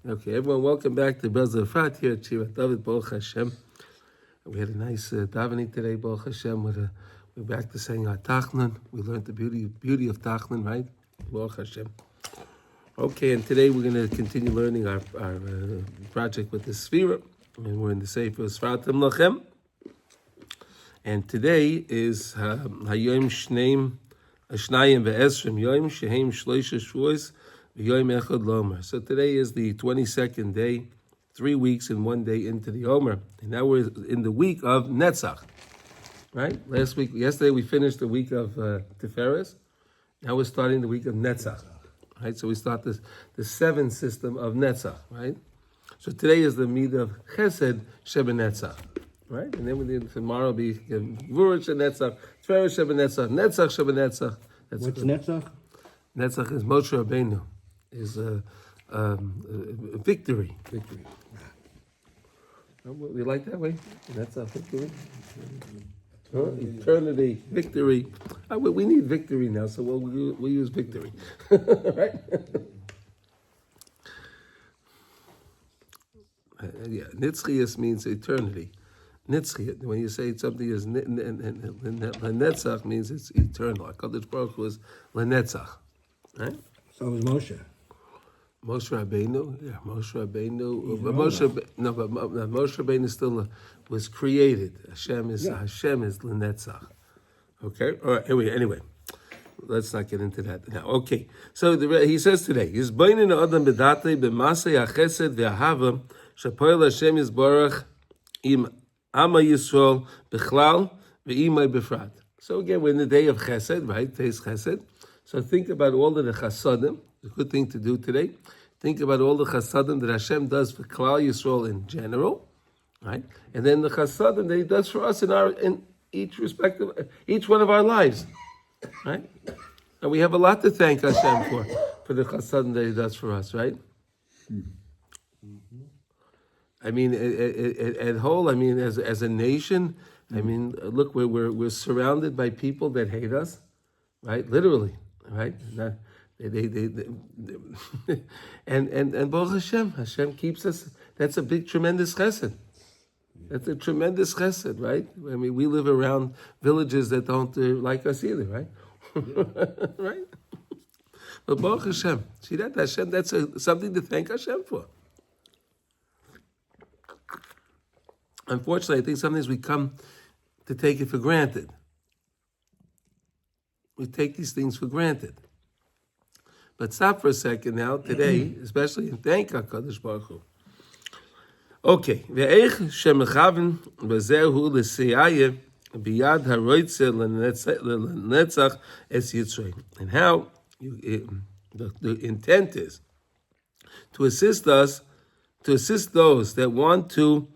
Okay, everyone, welcome back to Breslov Efrat here at Shirat David, Baruch Hashem. We had a nice davening today, Baruch Hashem. We're back to saying our Tachnan. We learned the beauty of Tachnan, right? Baruch Hashem. Okay, and today we're going to continue learning our project with the Sefira. And we're in the Sefira Sfratim Lachem. And today is Hayom Shnayim Ve'esrim Yom Shehem Shloisha Shvuos. So today is the 22nd day, 3 weeks and 1 day into the Omer. And now we're in the week of Netzach, right? Yesterday we finished the week of Tiferes. Now we're starting the week of Netzach, right? So we start the seventh system of Netzach, right? So today is the Midah of Chesed Sheba Netzach, right? And then tomorrow will be Gvura Sheba Netzach, Tiferes Sheba Netzach, Netzach Sheba Netzach. What's Netzach? Netzach is Moshe Rabbeinu. Is victory. Victory. We like that way? That's a victory. Eternity, victory. We need victory now, so we'll use victory. Right? Yeah, Nitzchias means eternity. Nitzchias, when you say something is Netzach, means it's eternal. HaKadosh Baruch Hu is Lenetzach. Right? So is Moshe. Moshe Rabbeinu, Moshe Rabbeinu. But Moshe Rabbeinu still was created. Hashem is Lenetzach. Okay. All right. Anyway, let's not get into that now. Okay. So he says today, "Is bainin adam bedate b'masei hachesed ve'ahava shapoel Hashem yisborach im Ama Yisrael b'chlal ve'imay b'frat." So again, we're in the day of Chesed, right? Today's Chesed. So think about all of the chasadim. It's a good thing to do today. Think about all the chasadim that Hashem does for Klal Yisrael in general, right? And then the chasadim that He does for us in each one of our lives, right? And we have a lot to thank Hashem for the chasadim that He does for us, right? I mean, at whole, I mean, as a nation, I mean, look, we're surrounded by people that hate us, right? Literally, right? And Baruch Hashem keeps us. That's a big, tremendous chesed. That's a tremendous chesed, right? I mean, we live around villages that don't like us either, right? Right? But Baruch Hashem, see that Hashem, that's something to thank Hashem for. Unfortunately, I think sometimes we come to take it for granted. We take these things for granted. But stop for a second now, today, especially, and thank HaKadosh Baruch Hu. Okay. Ve'eich shemechaven b'zehu l'seyayeh b'yad haroitze l'netzach es Yitzray. And how the intent is to assist those that want to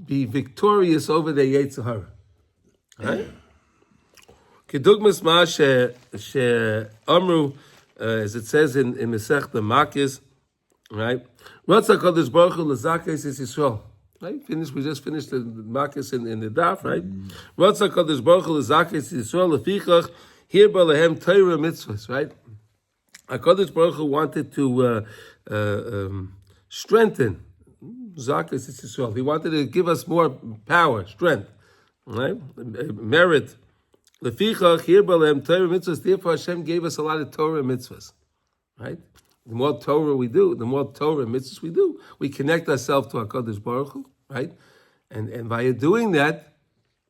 be victorious over the Yetzer Hara. Right? Kedugmas ma she'amru, as it says in Masechta Makis, right? Ratza Kadosh Baruch Hu l'zakes es Yisrael. Right? We just finished the Makis in the daf, right? Ratza Kadosh Baruch Hu l'zakes es Yisrael lefichach hirba lehem Torah mitzvahs. Right? HaKadosh Baruch Hu wanted to strengthen zakes es Yisrael. He wanted to give us more power, strength, right? Merit. Therefore, Hashem gave us a lot of Torah mitzvahs, right? The more Torah we do, the more Torah mitzvahs we do, we connect ourselves to HaKadosh Baruch Hu, right? And by doing that,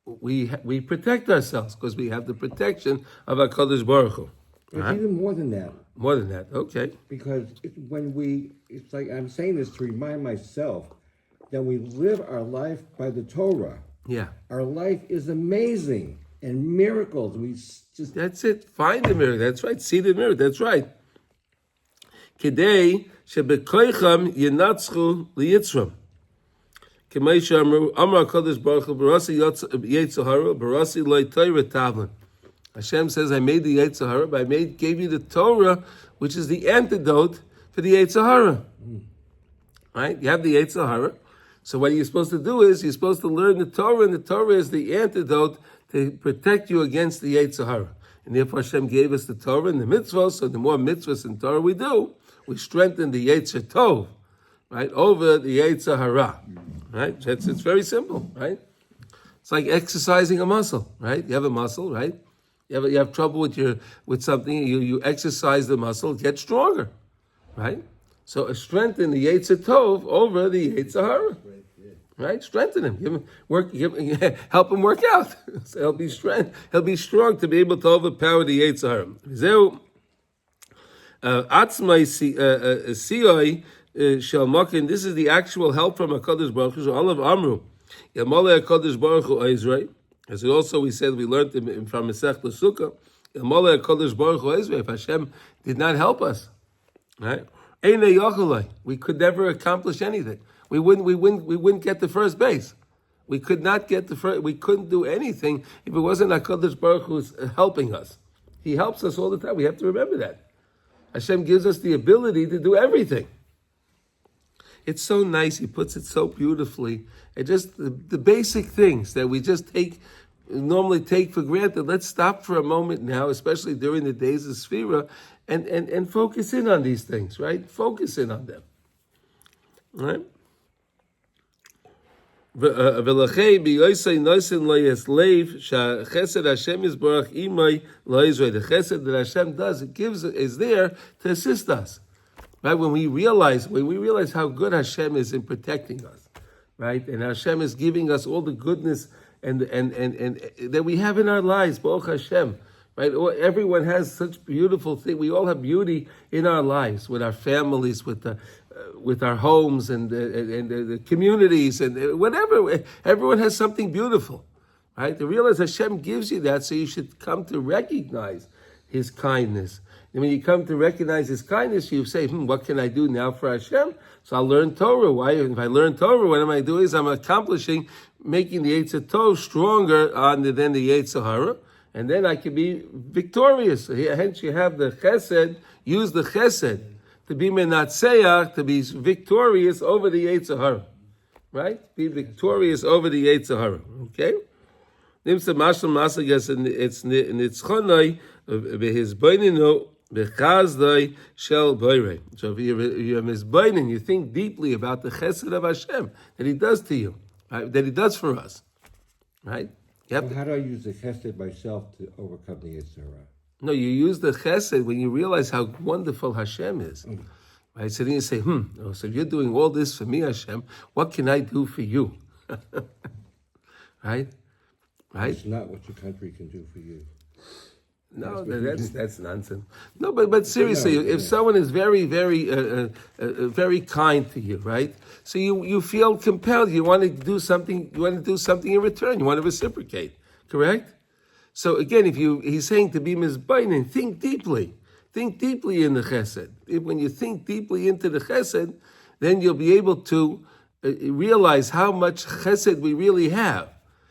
we protect ourselves because we have the protection of HaKadosh Baruch Hu. Right? Even more than that. More than that, okay. Because it's like I'm saying this to remind myself that we live our life by the Torah. Yeah. Our life is amazing. And miracles, That's it. Find the miracle. That's right. See the miracle. That's right. Kedei shebekoicham yenatzchu liyitzram. K'may she'amru Amar HaKadosh Baruch Hu barasi Yetzer Hara barasi loy Torah tavlin. Hashem says, I made the Yetzer Hara, but gave you the Torah, which is the antidote for the Yetzer Hara. Right? You have the Yetzer Hara. So what you're supposed to do is you're supposed to learn the Torah, and the Torah is the antidote to protect you against the Yetzer Hara. And therefore Hashem gave us the Torah and the mitzvahs, so the more mitzvahs and Torah we do, we strengthen the Yetzer Tov, right, over the Yetzer Hara, right? It's very simple, right? It's like exercising a muscle, right? You have a muscle, right? You have trouble with something. You exercise the muscle, get stronger, right? So strengthen the Yetzer Tov over the Yetzer Hara, right? Strengthen him, help him work out. So he'll be strong to be able to overpower the Yetzer Hara. This is the actual help from HaKadosh Baruch Hu. All of Amru, Yamale HaKadosh Baruch Hu Ezrei. As also we said, we learned from Masech L'Sukkah, Yamale HaKadosh Baruch Hu Ezrei. If Hashem did not help us, right? We could never accomplish anything. We wouldn't get the first base. We could not get the first. We couldn't do anything if it wasn't HaKadosh Baruch Hu's helping us. He helps us all the time. We have to remember that. Hashem gives us the ability to do everything. It's so nice. He puts it so beautifully. And just the basic things that we just normally take for granted. Let's stop for a moment now, especially during the days of Sefira, and focus in on these things, right? Focus in on them, right? The chesed that Hashem does, is there to assist us, right? When we realize how good Hashem is in protecting us, right? And Hashem is giving us all the goodness and that we have in our lives, Baruch Hashem, right? Everyone has such beautiful things. We all have beauty in our lives, with our families, with our homes and the communities and whatever. Everyone has something beautiful, right? To realize Hashem gives you that, so you should come to recognize His kindness. And when you come to recognize His kindness, you say, what can I do now for Hashem? So I'll learn Torah. Why? If I learn Torah, what am I doing? Is I'm accomplishing, making the Yetzer Tov stronger than the Yetzer Hara, and then I can be victorious. Hence you have the chesed, use the chesed to be menatzeach, to be victorious over the Yetzer Hara, right? Be victorious over the Yetzer Hara, okay? Nimsa mashal masagas, and it's nitzchonoi his beinino bechazdoi shel boirei. So if you're misbeinin, you think deeply about the chesed of Hashem that He does to you, right? That He does for us, right? Well, how do I use the chesed myself to overcome the Yetzer Hara? No, you use the chesed when you realize how wonderful Hashem is. Right? So then you say, so if you're doing all this for me, Hashem, what can I do for you? Right? It's not what your country can do for you. No, that's nonsense. No, but seriously, if someone is very, very, very kind to you, right? So you feel compelled. You want to do something. You want to do something in return. You want to reciprocate. Correct? So again, he's saying to be mizbainin, think deeply in the chesed. When you think deeply into the chesed, then you'll be able to realize how much chesed we really have.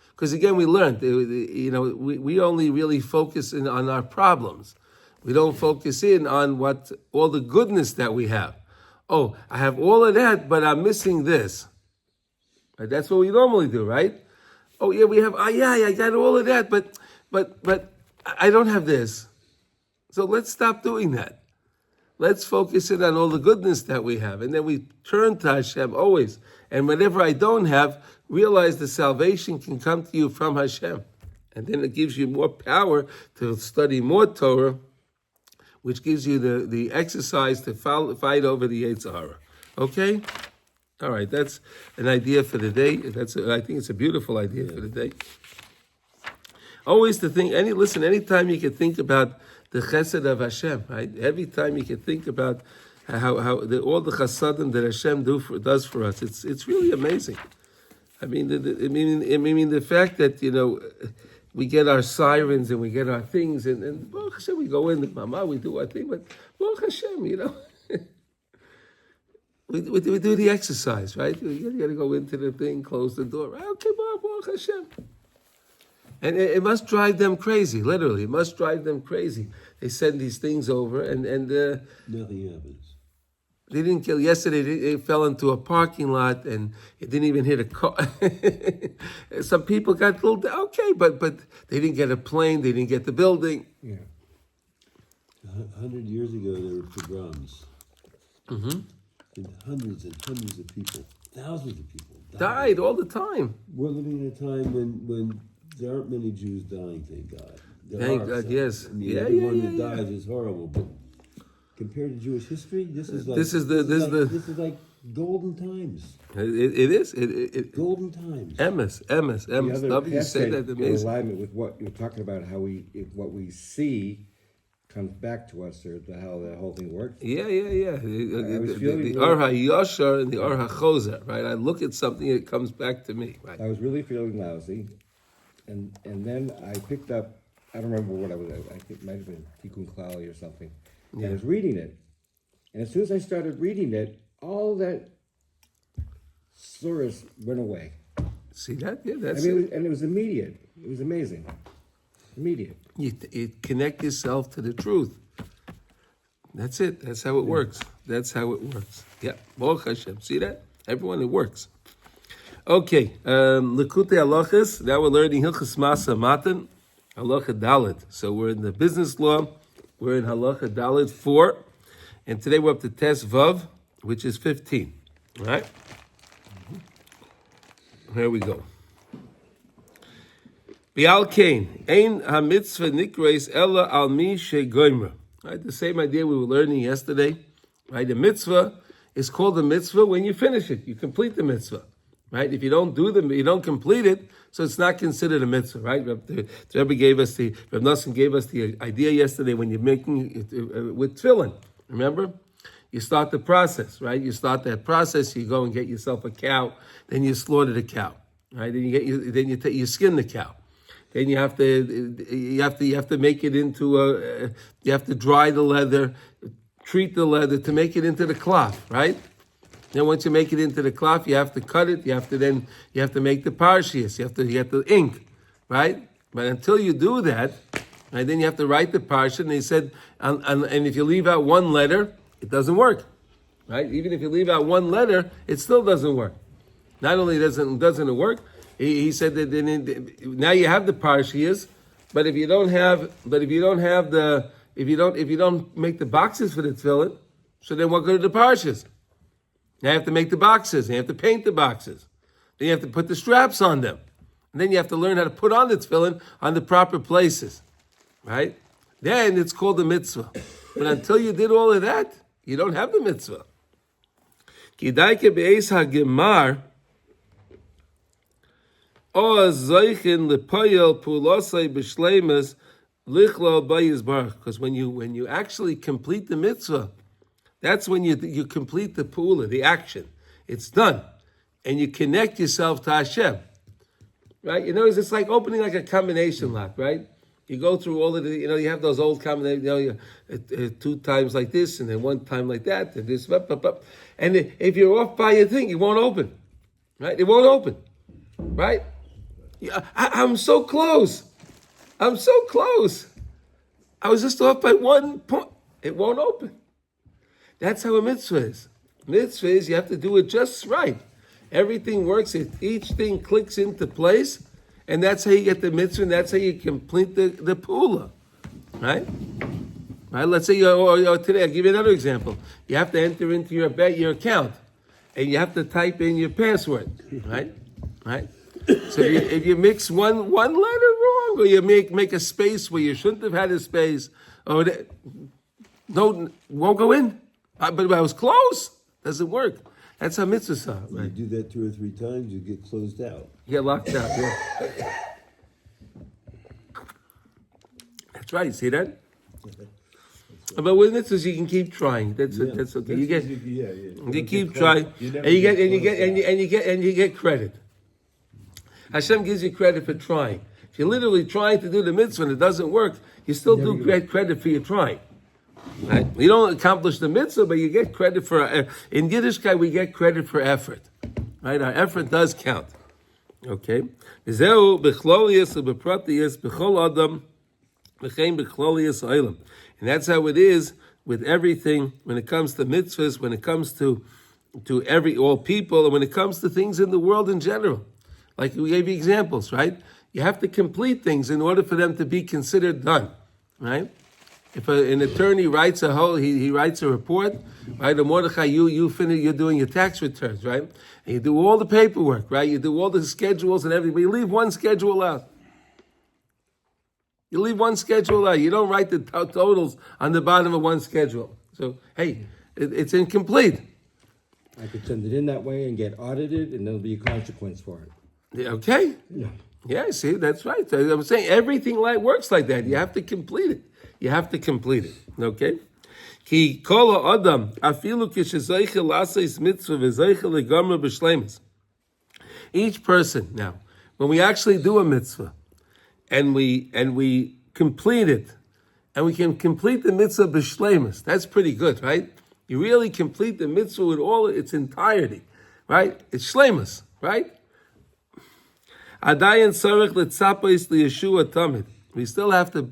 Because again, we learned, we only really focus in on our problems. We don't focus in on all the goodness that we have. Oh, I have all of that, but I'm missing this. Right? That's what we normally do, right? Oh yeah, we have. I got all of that, but I don't have this. So let's stop doing that. Let's focus in on all the goodness that we have, and then we turn to Hashem always. And whatever I don't have, realize the salvation can come to you from Hashem. And then it gives you more power to study more Torah, which gives you the exercise to fight over the Yetzer Hara. Okay? All right, that's an idea for the day. I think it's a beautiful idea for the day. Always to think, anytime you can think about the chesed of Hashem, right? Every time you can think about how all the chasadim that Hashem does for us, it's really amazing. I mean, the fact that we get our sirens and we get our things, and Baruch Hashem, we go in the mama, we do our thing, but Baruch Hashem, we do the exercise, right? You got to go into the thing, close the door, right? Okay, Baruch Hashem. And it must drive them crazy, literally. It must drive them crazy. They send these things over, and nothing happens. They didn't kill. Yesterday, they fell into a parking lot, and it didn't even hit a car. Some people got killed. Okay, but they didn't get a plane. They didn't get the building. Yeah. 100 years ago, there were pogroms. And hundreds of people, thousands of people Died all the time. We're living in a time when there aren't many Jews dying, thank God. Thank God, some. yes. I mean, Yeah, everyone yeah, that dies is horrible, but compared to Jewish history, this is like golden times. It is. Golden times. Emes. The other You say that in amazing. alignment with what you're talking about, what we see comes back to us, or how the whole thing works. Yeah. The feeling Or HaYashar and the Or HaChozer, right? I look at something, it comes back to me, right? I was really feeling lousy, and then I picked up. I don't remember what I was. I think it might have been Tikkun Klali or something. And I was reading it, and as soon as I started reading it, all that slurs went away. See that? Yeah, that's It was immediate. It was amazing. Immediate. You connect yourself to the truth. That's it. That's how it works. Yeah. Baruch Hashem. See that? Everyone, it works. Okay. Likutey Halachos. Now we're learning Hilchos Masa Matan, Halacha Dalet. So we're in the business law. We're in Halacha Dalet 4. And today we're up to Tes Vav, which is 15. All right? Here we go. Bial Kain, Ein HaMitzvah Nikreis Ella Al Mi Shegoimra. Right, the same idea we were learning yesterday. Right, the mitzvah is called a mitzvah when you finish it. You complete the mitzvah. Right, if you don't do them, you don't complete it, so it's not considered a mitzvah. Right, the Rebbe gave us Reb Nosson gave us the idea yesterday when you're making it with tefillin. Remember, you start the process. Right, you start that process. You go and get yourself a cow, then you slaughter the cow. Right, then you skin the cow. Then you have to make it into you have to dry the leather, treat the leather to make it into the cloth, right? Then once you make it into the cloth, you have to cut it. You have to make the parshias. You have the ink, right? But until you do that, right, then you have to write the parsha. And he said, and if you leave out one letter, it doesn't work, right? Even if you leave out one letter, it still doesn't work. Not only doesn't it work. He said that now you have the parshias, but if you don't make the boxes for the tefillin, so then what good are the parshias? Now you have to make the boxes, and you have to paint the boxes, then you have to put the straps on them, and then you have to learn how to put on the tefillin on the proper places, right? Then it's called a mitzvah. But until you did all of that, you don't have the mitzvah. Kidaike be'es hagemar. Because when you actually complete the mitzvah, that's when you complete the pula, the action. It's done. And you connect yourself to Hashem. Right? It's like opening like a combination lock, right? You go through all of the, you have those old combinations, two times like this, and then one time like that, and this, and if you're off by your thing, it won't open. Right? It won't open. Right? I'm so close. I was just off by 1 point. It won't open. That's how a mitzvah is. Mitzvah is you have to do it just right. Everything works. Each thing clicks into place, and that's how you get the mitzvah, and that's how you complete the pula. Right? Right? Let's say today, I'll give you another example. You have to enter into your account, and you have to type in your password. Right? Right? So if you mix one letter wrong, or you make a space where you shouldn't have had a space, or won't go in. But I was close. Doesn't work. That's how mitzvahs are. Right? You do that 2 or 3 times, you get closed out. You get locked out. Yeah. That's right. See that? But with mitzvahs, you can keep trying. That's okay. You keep trying, and you get credit. Hashem gives you credit for trying. If you're literally trying to do the mitzvah and it doesn't work, you still do get credit for your trying. Right? You don't accomplish the mitzvah, but you get credit for. In Yiddishkeit, we get credit for effort. Right? Our effort does count. Okay. And that's how it is with everything when it comes to mitzvahs, when it comes to all people, and when it comes to things in the world in general. Like we gave you examples, right? You have to complete things in order for them to be considered done, right? if an attorney writes he writes a report, right? Or Mordechai, you finish, you're doing your tax returns, right? And you do all the paperwork, right? You do all the schedules and everything, but you leave one schedule out. You leave one schedule out. You don't write the totals on the bottom of one schedule. So, hey, it's incomplete. I could send it in that way and get audited, and there'll be a consequence for it. Yeah, okay? Yeah, see, that's right. I'm saying everything works like that. You have to complete it. You have to complete it. Okay? Ki kol adam afilu kishezaychel laseis mitzvah v'zaychel legamra b'shleimus. Each person, now, when we actually do a mitzvah, and we complete it, and we can complete the mitzvah b'shleimus, that's pretty good, right? You really complete the mitzvah with all its entirety, right? It's shleimus, right? Adayin sarich letzapos liyeshua tamid. We still have to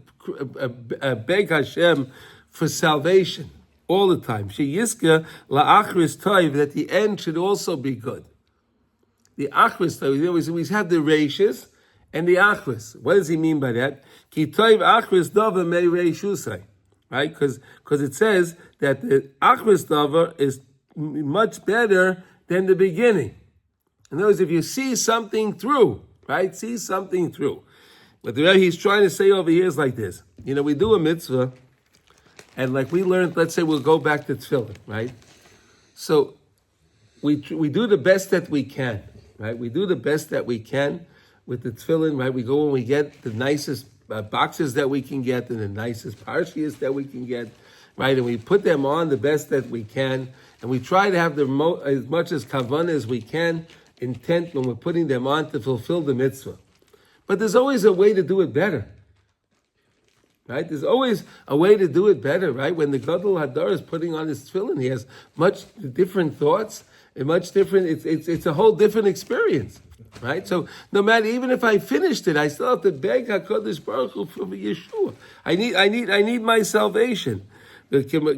beg Hashem for salvation all the time. Sheyiska la'achris toiv, that the end should also be good. The achris toiv, we have the reishis and the achris. What does he mean by that? Ki toiv achris davar mei reishusai, right? Because it says that the achris davar is much better than the beginning. In other words, if you see something through, right? See something through. But the way he's trying to say over here is like this. We do a mitzvah, and like we learned, let's say we'll go back to tefillin, right? So we do the best that we can, right? We do the best that we can with the tefillin, right? We go and we get the nicest boxes that we can get and the nicest parshias that we can get, right? And we put them on the best that we can, and we try to have as much as kavanah as we can, intent when we're putting them on to fulfill the mitzvah. But there's always a way to do it better, right? There's always a way to do it better, right? When the Gadol Hadar is putting on his tefillin, he has much different thoughts, and much different. It's a whole different experience, right? So no matter, even if I finished it, I still have to beg Hakadosh Baruch Hu for Yeshua. I need my salvation. Al tamim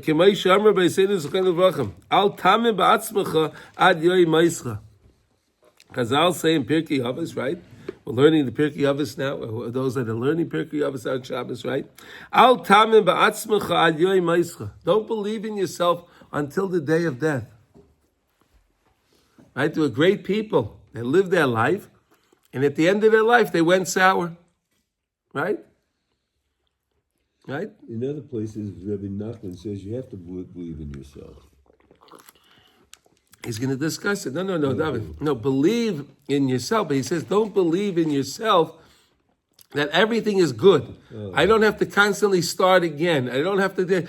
ba'atzmecha ad yoy ma'ischa. Chazal say in Pirkei Avos, right? We're learning the Pirkei Avos now. Those that are learning Pirkei Avos on Shabbos, right? Al tamim ba'atzmecha ad yoy ma'ischa. Don't believe in yourself until the day of death. Right? There were great people that lived their life, and at the end of their life, they went sour. Right? Right? In other places, Rabbi Nachman says you have to believe in yourself. He's going to discuss it. No, David. No, believe in yourself. But he says, don't believe in yourself that everything is good. Oh. I don't have to constantly start again. I don't have to.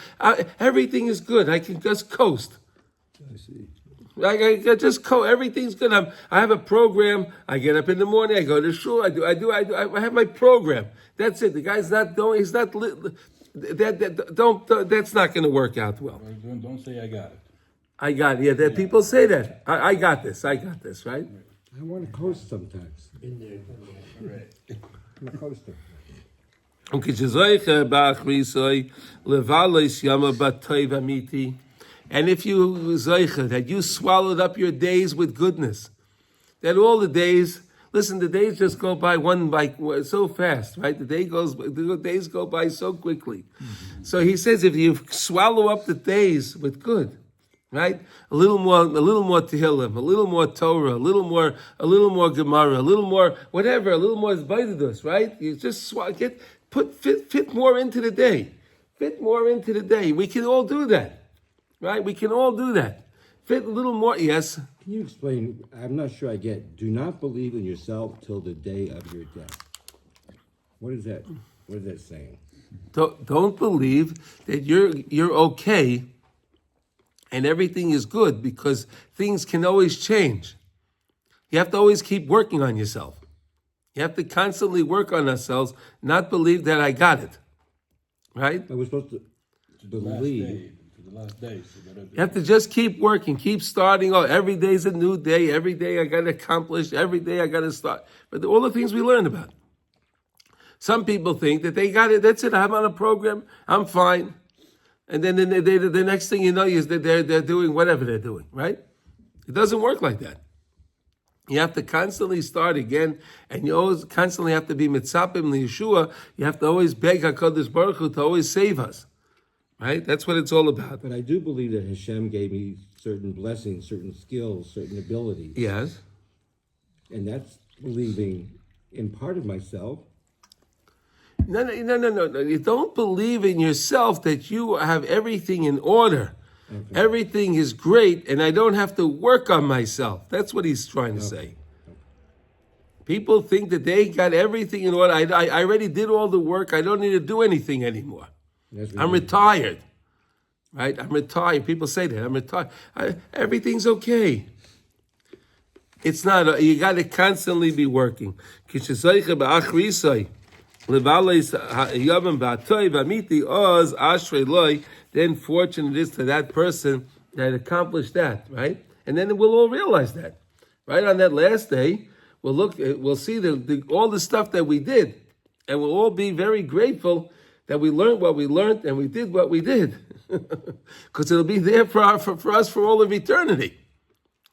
Everything is good. I can just coast. I see. I just coast. Everything's good. I have a program. I get up in the morning. I go to shul. I have my program. That's it. The guy's not doing. He's not. That's not going to work out well. Don't say I got it. I got it. Yeah, that people say that. I got this. I got this. Right? I want to coast sometimes. In there. Right. I'm a coaster. And if you zeicha, that you swallowed up your days with goodness, that all the days, listen, the days just go by so fast, right? The days go by so quickly. Mm-hmm. So he says, if you swallow up the days with good, right? A little more Tehillim, a little more Torah, a little more Gemara, a little more whatever, a little more Zbaidus, right? You just fit more into the day. Fit more into the day. We can all do that, right? We can all do that. Fit a little more, yes. Can you explain? I'm not sure I get. Do not believe in yourself till the day of your death. What is that? What is that saying? Don't believe that you're okay and everything is good, because things can always change. You have to always keep working on yourself. You have to constantly work on ourselves, not believe that I got it. Right? We're supposed to believe. To the last day. You have to just keep working, keep starting. Oh, every day's a new day. Every day I got to accomplish. Every day I got to start. But all the things we learned about. Some people think that they got it. That's it. I'm on a program. I'm fine. And then the next thing you know is that they're doing whatever they're doing, right? It doesn't work like that. You have to constantly start again, and you always constantly have to be mitzapim liyeshua. You have to always beg HaKadosh Baruch Hu to always save us. right? That's what it's all about. But I do believe that Hashem gave me certain blessings, certain skills, certain abilities. Yes. And that's believing in part of myself. No. You don't believe in yourself that you have everything in order. Okay. Everything is great, and I don't have to work on myself. That's what he's trying to say. People think that they got everything in order. I already did all the work. I don't need to do anything anymore. I'm retired. Right? I'm retired. People say that. I'm retired. Everything's okay. It's not. You got to constantly be working. Then fortunate is to that person that accomplished that, right? And then we'll all realize that. Right on that last day, we'll see all the stuff that we did, and we'll all be very grateful that we learned what we learned and we did what we did. Because it'll be there for us for all of eternity.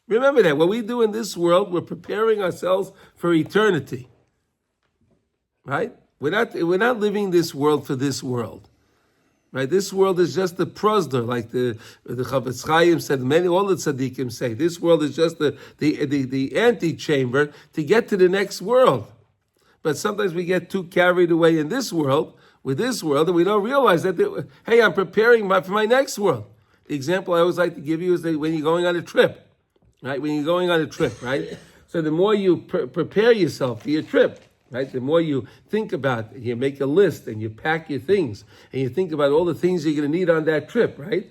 Remember that. What we do in this world, we're preparing ourselves for eternity. Right? We're not living this world for this world. Right? This world is just the prosder, like the Chavetz Chaim said, all the tzaddikim say. This world is just the antechamber to get to the next world. But sometimes we get too carried away in this world, with this world, and we don't realize that, hey, I'm preparing for my next world. The example I always like to give you is that when you're going on a trip, right? When you're going on a trip, right? So the more you prepare yourself for your trip, right? The more you think about it, you make a list and you pack your things and you think about all the things you're going to need on that trip, right?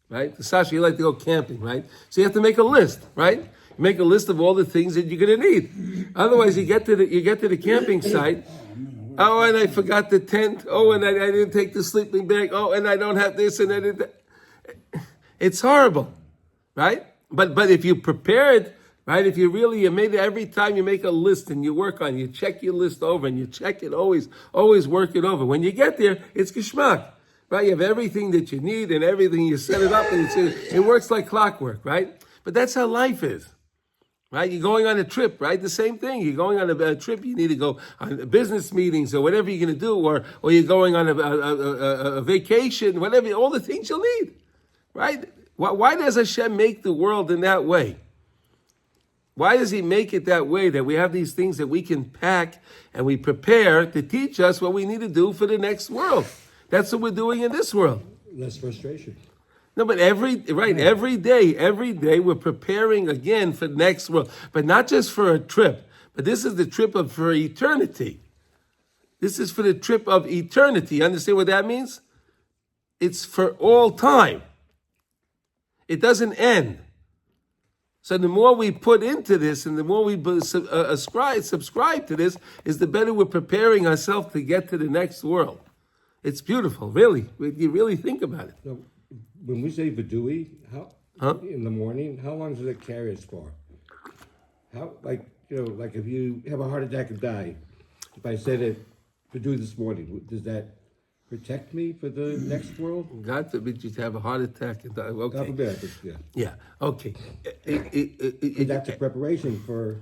Right? Sasha, you like to go camping, right? So you have to make a list, right? You make a list of all the things that you're going to need. Otherwise, you get to the camping site. Oh, and I forgot the tent. Oh, and I didn't take the sleeping bag. Oh, and I don't have this and I didn't. It's horrible, right? But if you prepared, right? If you made it every time you make a list and you work on it, you check your list over and you check it always work it over. When you get there, it's geschmack, right? You have everything that you need and everything, you set it up and it works like clockwork, right? But that's how life is. Right? You're going on a trip, right? The same thing. You're going on a trip, you need to go on business meetings or whatever you're going to do, or you're going on a vacation, whatever, all the things you'll need, right? Why does Hashem make the world in that way? Why does he make it that way, that we have these things that we can pack and we prepare to teach us what we need to do for the next world? That's what we're doing in this world. Less frustration. No, but every day we're preparing again for the next world. But not just for a trip, but this is the trip for eternity. This is for the trip of eternity. You understand what that means? It's for all time. It doesn't end. So the more we put into this and the more we subscribe to this, is the better we're preparing ourselves to get to the next world. It's beautiful, really. You really think about it. So, when we say Vidui, in the morning, how long does it carry us for? How, like if you have a heart attack and die, if I said it Vidui this morning, does that protect me for the next world? God forbid you to have a heart attack and die. Okay. God forbid, yeah. Yeah, okay. That's a preparation for...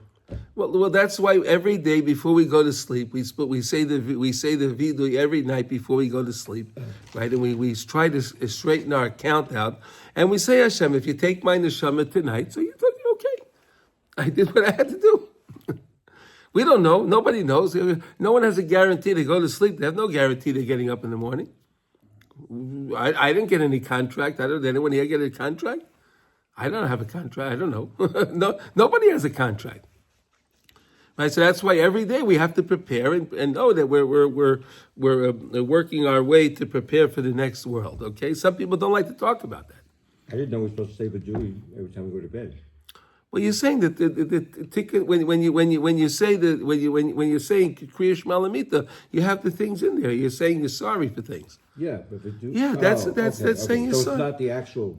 Well, that's why every day before we go to sleep, we say the vidui every night before we go to sleep, right? And we try to straighten our account out, and we say, Hashem, if you take my neshama tonight, so you're okay. I did what I had to do. We don't know. Nobody knows. No one has a guarantee to go to sleep. They have no guarantee they're getting up in the morning. I didn't get any contract. Did anyone here get a contract? I don't have a contract. I don't know. No, nobody has a contract. Right, so that's why every day we have to prepare and know that we're working our way to prepare for the next world. Okay, some people don't like to talk about that. I didn't know we're supposed to say Vidui every time we go to bed. Well, you're saying that the ticket when you're saying Kriya Shema Lamita, you have the things in there. You're saying you're sorry for things. Yeah, but Vidui. Yeah, that's saying you're so sorry. It's not the actual.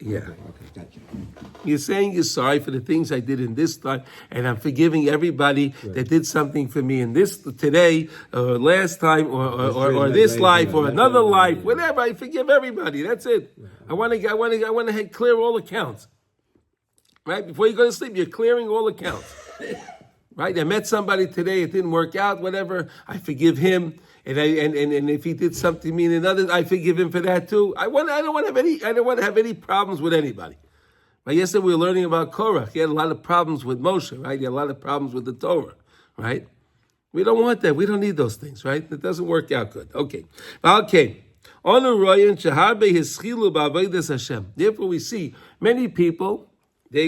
Yeah. Okay, gotcha. You're saying you're sorry for the things I did in this time, and I'm forgiving everybody that did something for me in this today, or last time, or this life, or another life, whatever. I forgive everybody. That's it. I want to clear all accounts. Right before you go to sleep, you're clearing all accounts. right? I met somebody today, it didn't work out, whatever, I forgive him. And if he did something mean another, I forgive him for that too. I don't want to have any problems with anybody. Right? Yesterday we were learning about Korach. He had a lot of problems with Moshe, right? He had a lot of problems with the Torah, right? We don't want that. We don't need those things, right? It doesn't work out good. Okay. Therefore we see many people, they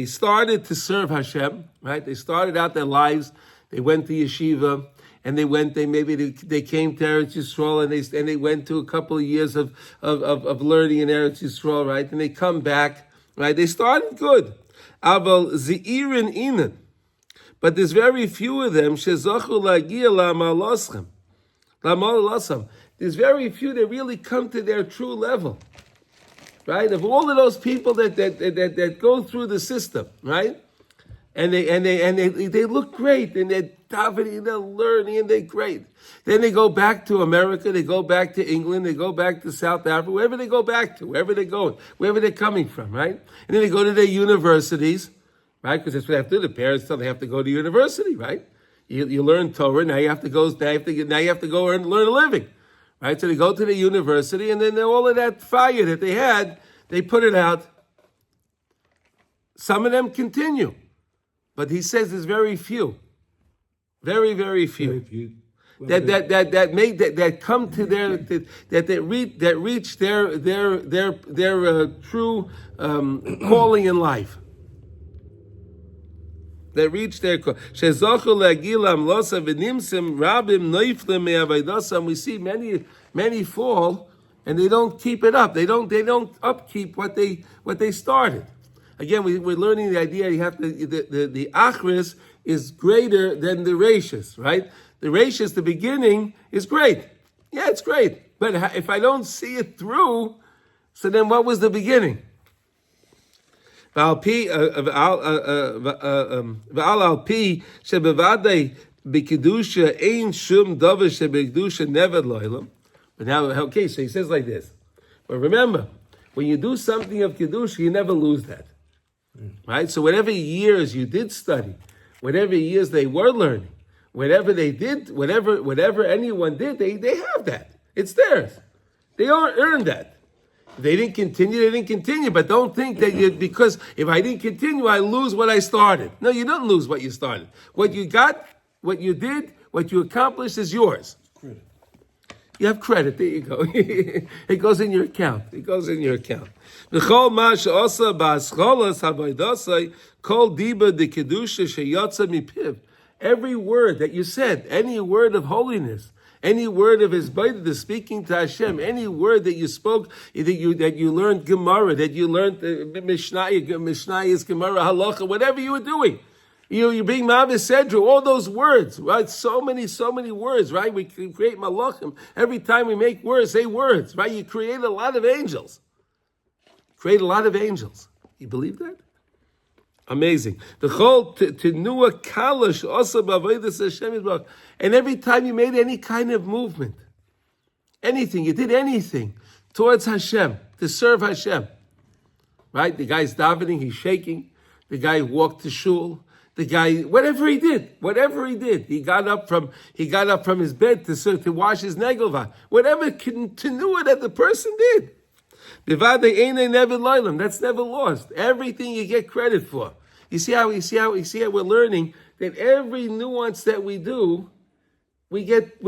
started to serve Hashem, right? They started out their lives, they went to yeshiva, and they came to Eretz Yisrael, and they went to a couple of years of learning in Eretz Yisrael, right? And they come back, right? They started good. Aval zi'irin inan. But there's very few of them, shezochu lagia la'maloschem. There's very few that really come to their true level, right? Of all of those people that go through the system, right? And they look great, and they're davening, they're learning, and they're great. Then they go back to America, they go back to England, they go back to South Africa, wherever they go back to, wherever they're going, wherever they're coming from, right? And then they go to their universities, right? Because that's what they have to do. The parents tell them they have to go to university, right? You learn Torah, now you have to go and learn a living, right? So they go to the university, and then all of that fire that they had, they put it out. Some of them continue. But he says there's very few, very, very few, Very few. Well, that come to that reach their true calling in life. That reach their call. We see many fall, and they don't keep it up. They don't upkeep what they started. Again, we're learning the idea you have to the achris is greater than the rashis, right? The rashis, the beginning, is great. Yeah, it's great. But if I don't see it through, so then what was the beginning? But now, okay, so he says like this. But remember, when you do something of kedusha, you never lose that. Right? So whatever years you did study, whatever years they were learning, whatever they did, whatever anyone did, they have that. It's theirs. They earned that. If they didn't continue, but don't think that because if I didn't continue, I lose what I started. No, you don't lose what you started. What you got, what you did, what you accomplished is yours. Credit. You have credit. There you go. It goes in your account. It goes in your account. Every word that you said, any word of holiness, any word of his body, the speaking to Hashem, any word that you spoke, that you learned Gemara, that you learned Mishnah is Gemara, Halacha, whatever you were doing. You're being Ma'avis Sedra, all those words, right? So many words, right? We can create malachim. Every time we make words, say words, right? You create a lot of angels. Create a lot of angels. You believe that? Amazing. The whole tenua kalash also b'avodas Hashem yisbarach. And every time you made any kind of movement, anything, you did anything towards Hashem, to serve Hashem, right? The guy's davening, he's shaking. The guy walked to shul. The guy, whatever he did, he got up from his bed to wash his negelva. Whatever tenua that the person did. That's never lost. Everything you get credit for. You see how we're learning that every nuance that we do, we get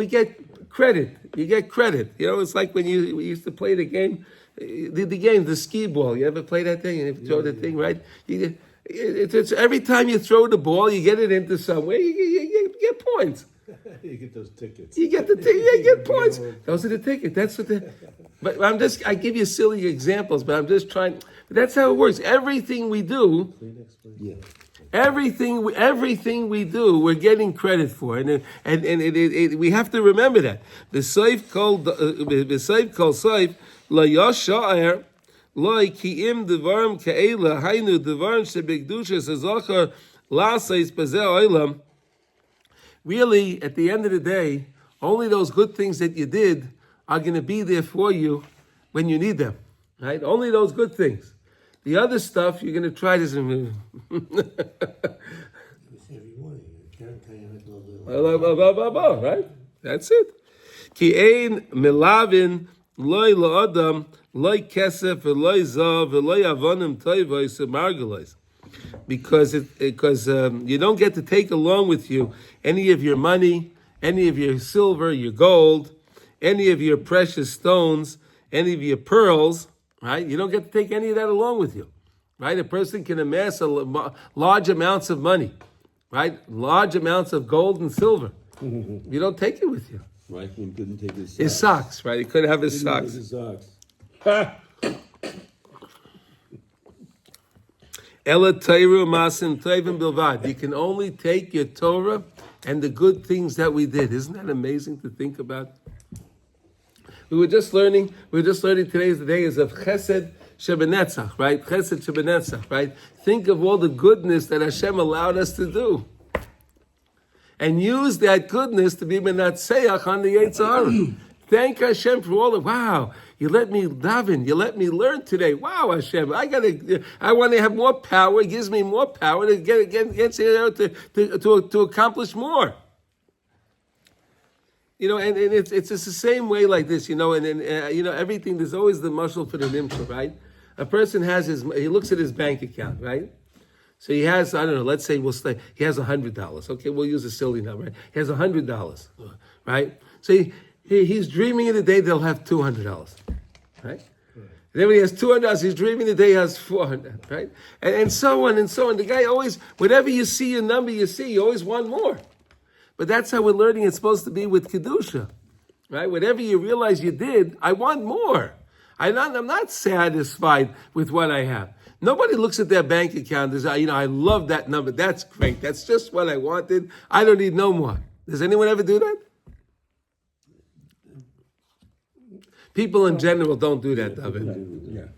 credit. You get credit. You know, it's like when we used to play the game, the skee ball. You ever play that thing? You ever throw the thing, right? It's every time you throw the ball, you get it into somewhere, you get points. You get those tickets. You get the ticket. You get points. Those are the tickets. That's what But I give you silly examples, but I'm just trying. But that's how it works. Everything we do, everything we do, we're getting credit for, and we have to remember that. The Seif called Seif la yasha'er loy ki'im devarim ke'ela hainu devarim shebekdusha sezachar la'asais bezeh olam. Really, at the end of the day, only those good things that you did are going to be there for you when you need them, right? Only those good things. The other stuff, you're going to try this. Every morning. Right? That's it. Ki ein milavin loy laadam loy kesef loy zav loy avonim toivos margalos. Because you don't get to take along with you any of your money, any of your silver, your gold, any of your precious stones, any of your pearls, right? You don't get to take any of that along with you, right? A person can amass large amounts of money, right? Large amounts of gold and silver. You don't take it with you. Reichman couldn't take his socks. His socks, right? He couldn't have his socks. His socks. Ela Teiru Masim Teivim Bilvad. You can only take your Torah and the good things that we did. Isn't that amazing to think about? We were just learning today's the day is of Chesed Shebenetzach, right? Chesed Shebenetzach, right? Think of all the goodness that Hashem allowed us to do. And use that goodness to be menatseach on the Yetzer Hara. Thank Hashem for all of, wow, you let me daven, you let me learn today. Wow, Hashem, I want to have more power. It gives me more power to get to accomplish more. You know, and it's the same way like this, you know, and everything, there's always the mashal for the nimshal, right? A person he looks at his bank account, right? So he has, I don't know, let's say he has $100. Okay, we'll use a silly number. Right? He has $100, right? So he's dreaming of the day they'll have $200, right? Then when he has $200, he's dreaming the day he has $400, right? And so on and so on. The guy always, whatever you see a number you always want more. But that's how we're learning it's supposed to be with Kedusha, right? Whatever you realize you did, I want more. I'm not satisfied with what I have. Nobody looks at their bank account and says, I love that number. That's great. That's just what I wanted. I don't need no more. Does anyone ever do that? People in general don't do that, David. Yeah.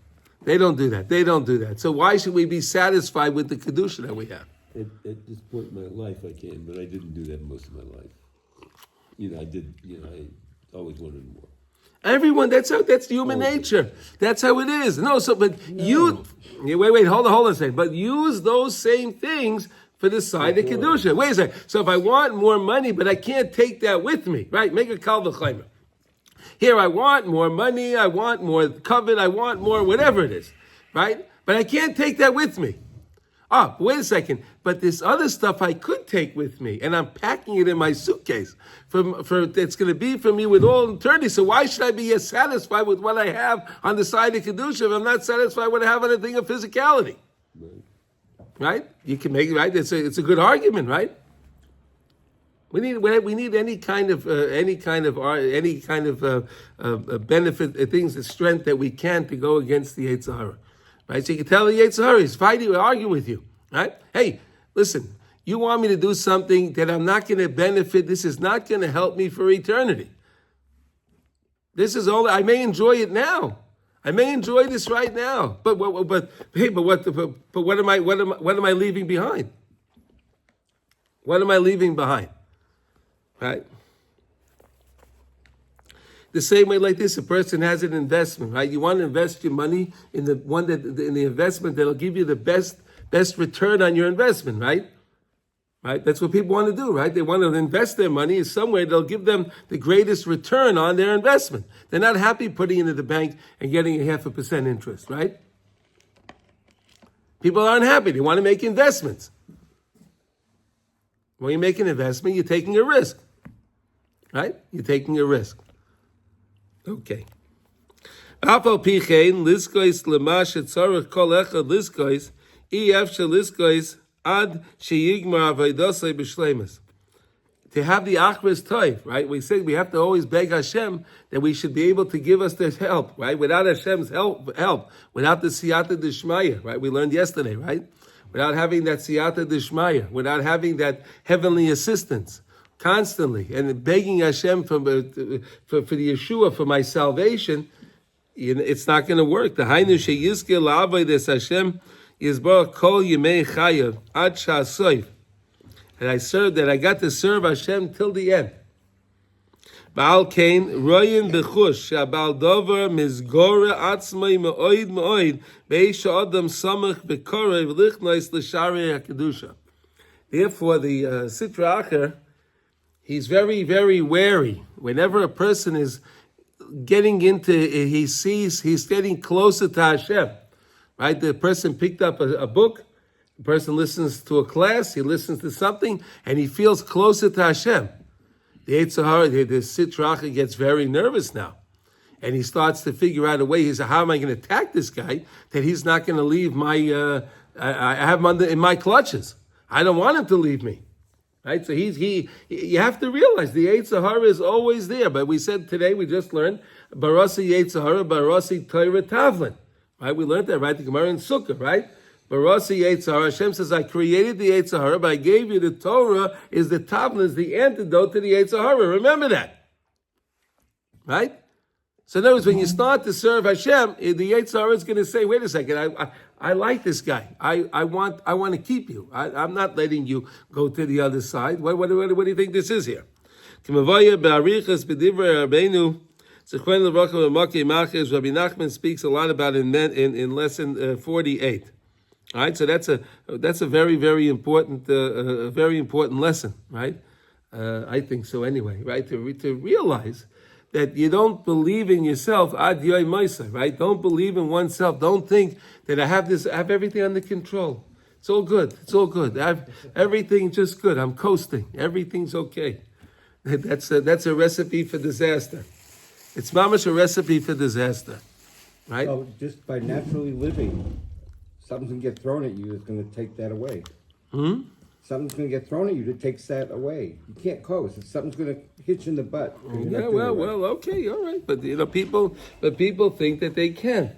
They don't do that. So why should we be satisfied with the Kedusha that we have? At this point in my life, I can, but I didn't do that most of my life. I always wanted more. Everyone, that's human nature. That's how it is. Wait, hold on a second. But use those same things for the side of Kedusha. Wait a second. So if I want more money, but I can't take that with me, right? Make a kal v'chaymer. Here, I want more money, I want more covet, I want more whatever it is, right? But I can't take that with me. Wait a second. But this other stuff I could take with me, and I'm packing it in my suitcase. It's going to be for me with all eternity. So why should I be satisfied with what I have on the side of Kedusha if I'm not satisfied with what I have on the thing of physicality? Right? You can make it right. It's a good argument, right? We need any kind of benefit, things, the strength that we can to go against the Yetzer Hara. Right? So you can tell the Yetzer Hara, he's fighting, argue with you. Right? Hey, listen, you want me to do something that I'm not going to benefit, this is not going to help me for eternity. This is all, I may enjoy it now. I may enjoy this right now. But what am I leaving behind? What am I leaving behind? Right? The same way like this, a person has an investment, right? You want to invest your money in the investment that'll give you the best return on your investment, right? Right? That's what people want to do, right? They want to invest their money somewhere that'll give them the greatest return on their investment. They're not happy putting it into the bank and getting 0.5% interest, right? People aren't happy. They want to make investments. When you make an investment, you're taking a risk, right? You're taking a risk. Okay. Afal pichein liskois lemash etzarich kol echad liskois efshel liskois ad sheyigmar avaydosei b'shleimus. To have the achris toiv, right? We say we have to always beg Hashem that we should be able to give us this help, right? Without Hashem's help, without the siyata d'shmaya, right? We learned yesterday, right? Without having that siyata d'shmaya, without having that heavenly assistance. Constantly, and begging Hashem for the Yeshua, for my salvation, it's not going to work. The Hainu sheyizke la'avodas Hashem yizbarach kol yemei chayav ad sha'asoif. And I got to serve Hashem till the end. Ba'al kain royin bechush she'abal dover mizgore atzmai me'oid me'oid be'esh ha'adam samach bekorev lichnois l'sharei ha'kedusha. Therefore, the Sitra Acher, he's very, very wary. Whenever a person is getting into, he sees he's getting closer to Hashem, right? The person picked up a book, the person listens to a class, he listens to something, and he feels closer to Hashem. The Yetzer Hara, the Sitra Acher gets very nervous now. And he starts to figure out a way. He says, how am I going to attack this guy that he's not going to leave my, I have him in my clutches. I don't want him to leave me. Right? So you have to realize the Yetzer Hara is always there. But we said today, we just learned, Barasi Yetzer Hara, Barasi Torah Tavlin. Right? We learned that, right? The Gemara in Sukkah, right? Barasi Yetzer Hara. Hashem says, I created the Yetzer Hara, but I gave you the Torah, is the Tavlin, is the antidote to the Yetzer Hara. Remember that. Right? So in other words, when you start to serve Hashem, the Yetzer Hara is going to say, wait a second, I like this guy. I want to keep you. I'm not letting you go to the other side. What do you think this is here? Rabbi Nachman speaks a lot about it in lesson 48. All right, so that's a very, very important lesson, right? I think so anyway, right? To realize that you don't believe in yourself, ad yoy maisa, right? Don't believe in oneself. Don't think that I have everything under control. It's all good. I have everything just good. I'm coasting. Everything's okay. That's a recipe for disaster. It's mamash a recipe for disaster, right? So just by naturally living, something's going to get thrown at you that's going to take that away. Something's going to get thrown at you that takes that away. You can't coast. Something's going to hit you in the butt. Yeah, well, okay, all right, but people think that they can,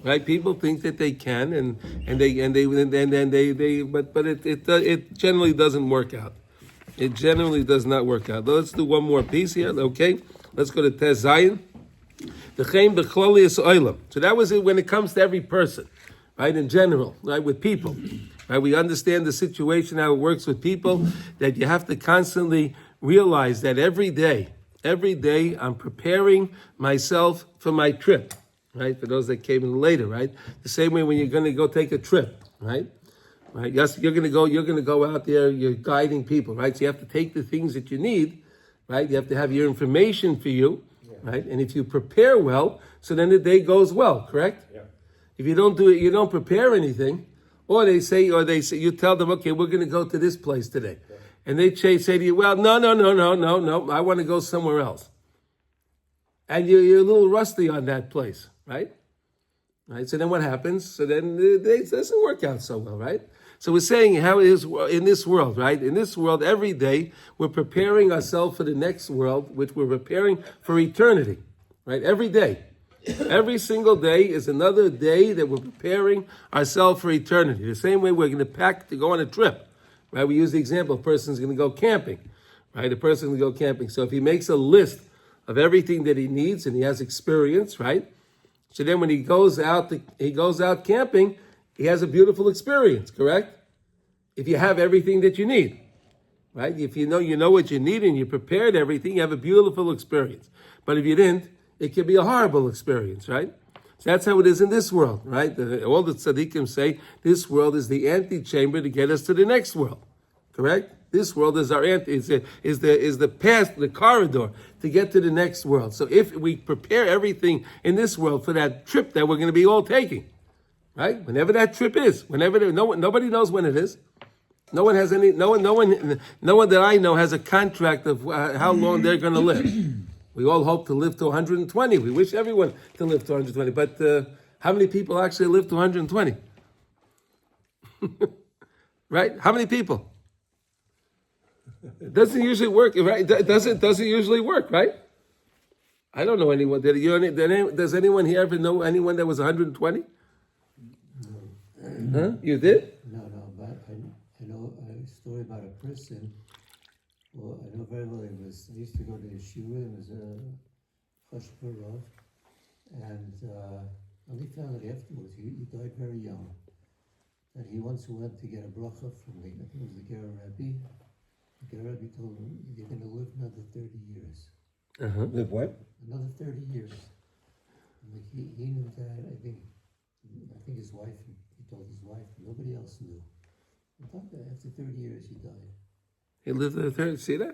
right? People think that they can, and it generally doesn't work out. It generally does not work out. Let's do one more piece here, okay? Let's go to Tez Zayin. The Chaim B'Chlolius Olam. So that was it when it comes to every person, right? In general, right, with people. Right, we understand the situation, how it works with people, that you have to constantly realize that every day I'm preparing myself for my trip, right? For those that came in later, right? The same way when you're going to go take a trip, right? Right? Yes, you're going to go out there, you're guiding people, right? So you have to take the things that you need, right? You have to have your information for you, right? And if you prepare well, so then the day goes well, correct? Yeah. If you don't do it, you don't prepare anything. Or they say, you tell them, okay, we're going to go to this place today. Yeah. And they say to you, well, no, I want to go somewhere else. And you're a little rusty on that place, right? Right. So then what happens? So then it doesn't work out so well, right? So we're saying how it is in this world, right? In this world, every day, we're preparing ourselves for the next world, which we're preparing for eternity, right? Every day. Every single day is another day that we're preparing ourselves for eternity. The same way we're going to pack to go on a trip, right? We use the example, a person's going to go camping, right? A person's going to go camping. So if he makes a list of everything that he needs and he has experience, right? So then when he goes out camping, he has a beautiful experience, correct? If you have everything that you need, right? If you know what you need and you prepared everything, you have a beautiful experience. But if you didn't, it can be a horrible experience, right? So that's how it is in this world, right? All the tzaddikim say this world is the antechamber to get us to the next world, correct? This world is our is the path, the corridor to get to the next world. So if we prepare everything in this world for that trip that we're going to be all taking, right? Whenever that trip is, nobody knows when it is. No one that I know has a contract of how long they're going to live. We all hope to live to 120. We wish everyone to live to 120. But how many people actually live to 120? Right? How many people? It doesn't usually work, right? It doesn't usually work, right? I don't know anyone. Does anyone here ever know anyone that was 120? No. Huh? You did? No, but I know a story about a person. Well, I know very well I used to go to yeshiva, it was a Chashva Rav, and only found out afterwards, he died very young, that he once went to get a bracha from I think it was the Ger Rebbe. The Ger Rebbe told him, you're going to live another 30 years. Live what? Another 30 years. And he knew that, I think his wife, he told his wife, nobody else knew. After 30 years, he died. He lived to the third. See that?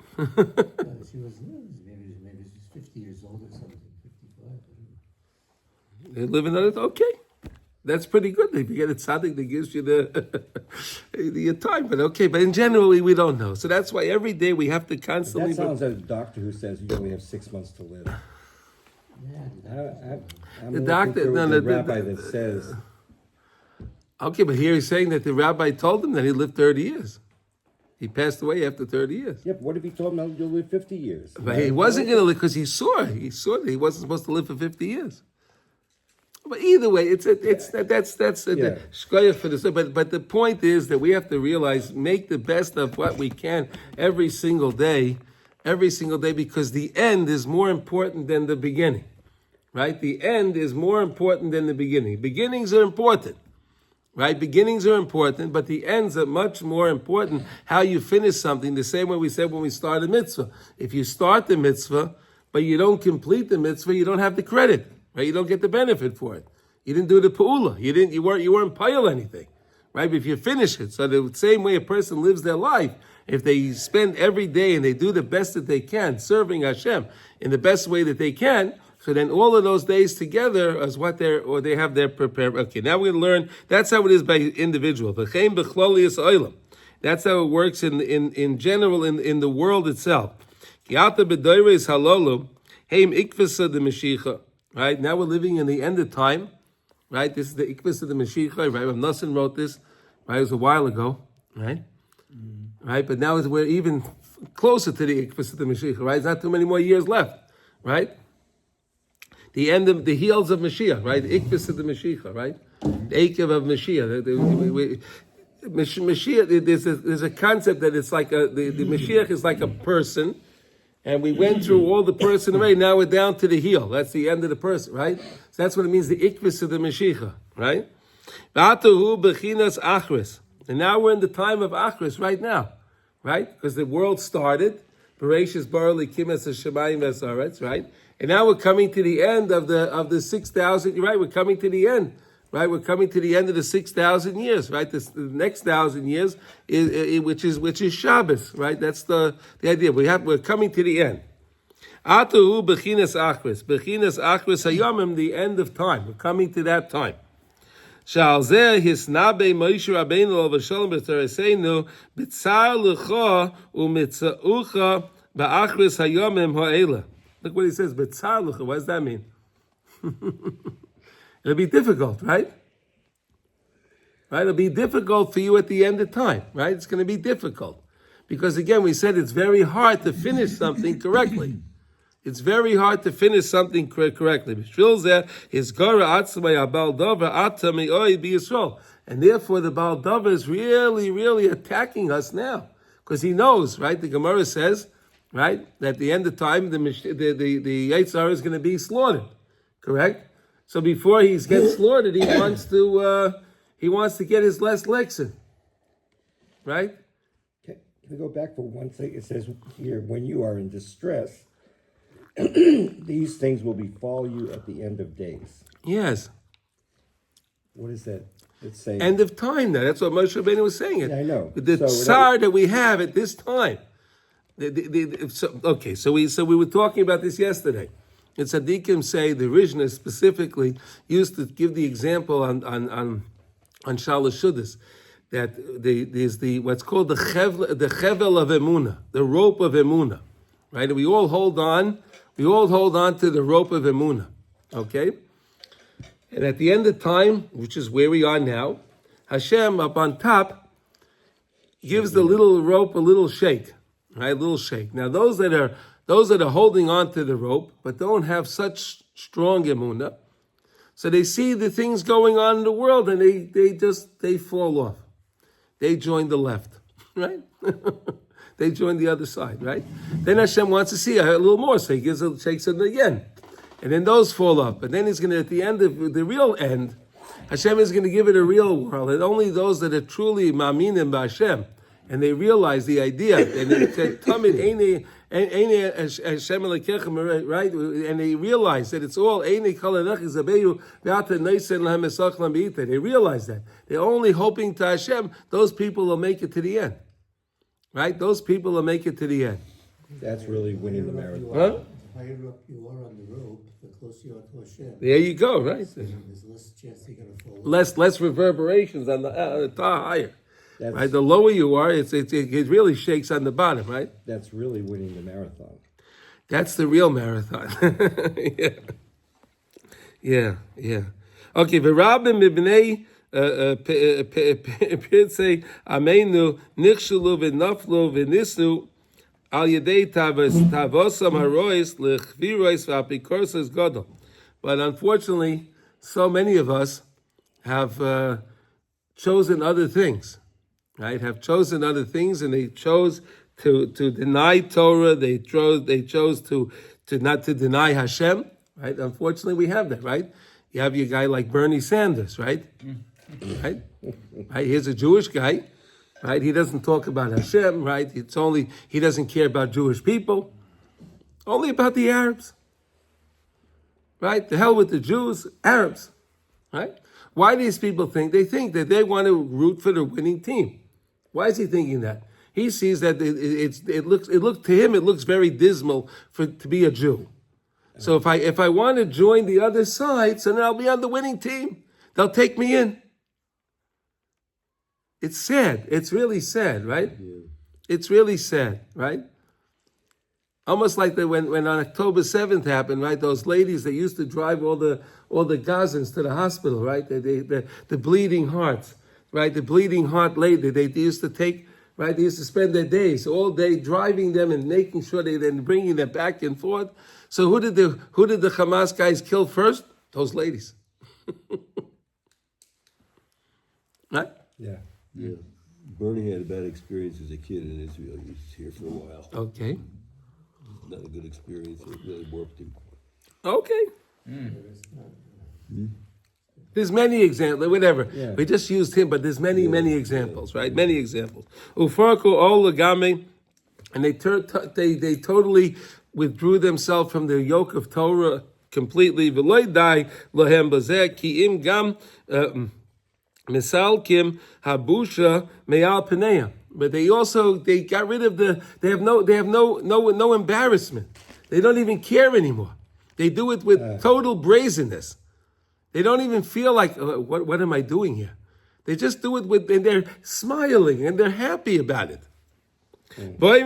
She was maybe she was 50 years old or something, 55. I don't know. They live in that. Okay, that's pretty good. If you get a tzaddik that gives you the time, but okay. But in general, we don't know. So that's why every day we have to constantly. That sounds like a doctor who says you only have 6 months to live. Yeah, I'm The looking doctor- for no, the the- rabbi that says, Okay, but here he's saying that the rabbi told him that he lived 30 years. He passed away after 30 years. yeah, but what if he told him you'll live 50 years? But he wasn't going to live because he saw that he wasn't supposed to live for 50 years. But either way, that's the shkoyach for this. But the point is that we have to realize, make the best of what we can every single day, because the end is more important than the beginning, right? The end is more important than the beginning. Beginnings are important. Right? Beginnings are important, but the ends are much more important. How you finish something, the same way we said when we start a mitzvah. If you start the mitzvah, but you don't complete the mitzvah, you don't have the credit, right? You don't get the benefit for it. You didn't do the pa'ula. You weren't payil anything, right? But if you finish it, so the same way a person lives their life, if they spend every day and they do the best that they can, serving Hashem in the best way that they can, so then all of those days together is what they have their prepared. Okay, now we're going to learn, that's how it is by individual. That's how it works in general in the world itself. Right? Now we're living in the end of time. Right? This is the Ikvis of the Mashiach. Right? Rav Nosson wrote this. Right? It was a while ago. Right? Right? But now we're even closer to the Ikvis of the Mashiach. Right? There's not too many more years left. Right? The end of the heels of Mashiach, right? The Ikvis of the Mashiach, right? The Ekev of Mashiach. Mashiach, there's a concept that it's like the Mashiach is like a person, and we went through all the person already. Now we're down to the heel. That's the end of the person, right? So that's what it means, the Ikvis of the Mashiach, right? And now we're in the time of Achris right now, right? Because the world started, Bereshis bara Elokim es hashamayim v'haaretz, right? And now we're coming to the end of the 6,000. Right, we're coming to the end. Right, we're coming to the end of the 6,000 years. Right, the next 1,000 years which is Shabbos. Right, that's the idea. We're coming to the end. Atuhu bechinas achris hayomim, the end of time. We're coming to that time. Shalzeh hisnabe Moshe Rabbeinu v'shalom b'tereseinu b'tzar lecha u'mitzaucha ba'achris hayomim ha'ela. Look what he says, b'tzar lecha. What does that mean? It'll be difficult, right? Right? It'll be difficult for you at the end of time, right? It's going to be difficult. Because again, we said it's very hard to finish something correctly. It's very hard to finish something correctly. And therefore the Baal Dava is really, really attacking us now. Because he knows, right? The Gemara says, right, that at the end of time, the Yetzer is going to be slaughtered. Correct? So before he gets slaughtered, he wants to get his last lesson. Right? Can we go back for one thing? It says here, when you are in distress, these things will befall you at the end of days. Yes. What is that? It's saying End of time now. That's what Moshe Rabbeinu was saying. Yeah, I know. The tsar that we have at this time. So we were talking about this yesterday. And Tzaddikim say, the Rishna specifically used to give the example on Shalosh Shudas, that there's what's called the chevel of Emunah, the rope of Emunah, right? And we all hold on to the rope of Emunah, okay? And at the end of time, which is where we are now, Hashem up on top gives the little rope a little shake, right? A little shake. Now those that are holding on to the rope but don't have such strong emunah, so they see the things going on in the world and they fall off. They join the left, right? They join the other side, right? Then Hashem wants to see a little more, so he shakes it again. And then those fall off. But then he's going to, at the end of the real end, Hashem is going to give it a real world. And only those that are truly ma'aminim b'Hashem and they realize the idea, and they said, "Tamid eini Hashem Elokechem," right? And they realize that it's all eini kol hanechi zabeyu ve'ata neisen lahem esach lam b'ita. They realize that they're only hoping to Hashem. Those people will make it to the end, right? Those people will make it to the end. That's really winning the marathon. Huh? The higher up you are on the rope, the closer you are to Hashem. There you go, right? There's less chance you're going to fall. Less reverberations on the top higher. That's, Right, the lower you are, it really shakes on the bottom, right? that's really winning the marathon. That's the real marathon. Yeah. Okay, v'rabim mibnei pirtzei amenu nichshelu v'naflu v'nisu al yedei tavosam harois lechvirois v'apikoros gadol. But unfortunately, so many of us have chosen other things. Right, have chosen other things, and they chose to deny Torah. They chose to not to deny Hashem. Right. Unfortunately, we have that. Right. You have your guy like Bernie Sanders. Right. Right. Here's a Jewish guy. Right. He doesn't talk about Hashem. Right. He doesn't care about Jewish people. Only about the Arabs. Right. The hell with the Jews, Arabs. Right. Why do these people think? They think that they want to root for the winning team. Why is he thinking that? He sees that it looks very dismal to be a Jew. So if I want to join the other side, so then I'll be on the winning team. They'll take me in. It's sad. It's really sad, right? Yeah. It's really sad, right? Almost like when on October 7th happened, right? Those ladies that used to drive all the Gazans to the hospital, right? The bleeding hearts, right? The bleeding heart lady they used to take, right? They used to spend their days all day driving them and making sure they then bringing them back and forth. So who did the Hamas guys kill first? Those ladies, right? Yeah. Bernie had a bad experience as a kid in Israel. He was here for a while. Okay. Not a good experience. It really warped him. Okay. There's many examples, whatever. Yeah. We just used him, but there's many examples, right? Many examples. Ufarku ol lagame, and they totally withdrew themselves from the yoke of Torah completely. V'loy dai lohem bazeh ki im gam misalkim habusha me'al pneim. But they got rid of they have no embarrassment. They don't even care anymore. They do it with total brazenness. They don't even feel like, what am I doing here? They just do it and they're smiling and they're happy about it. This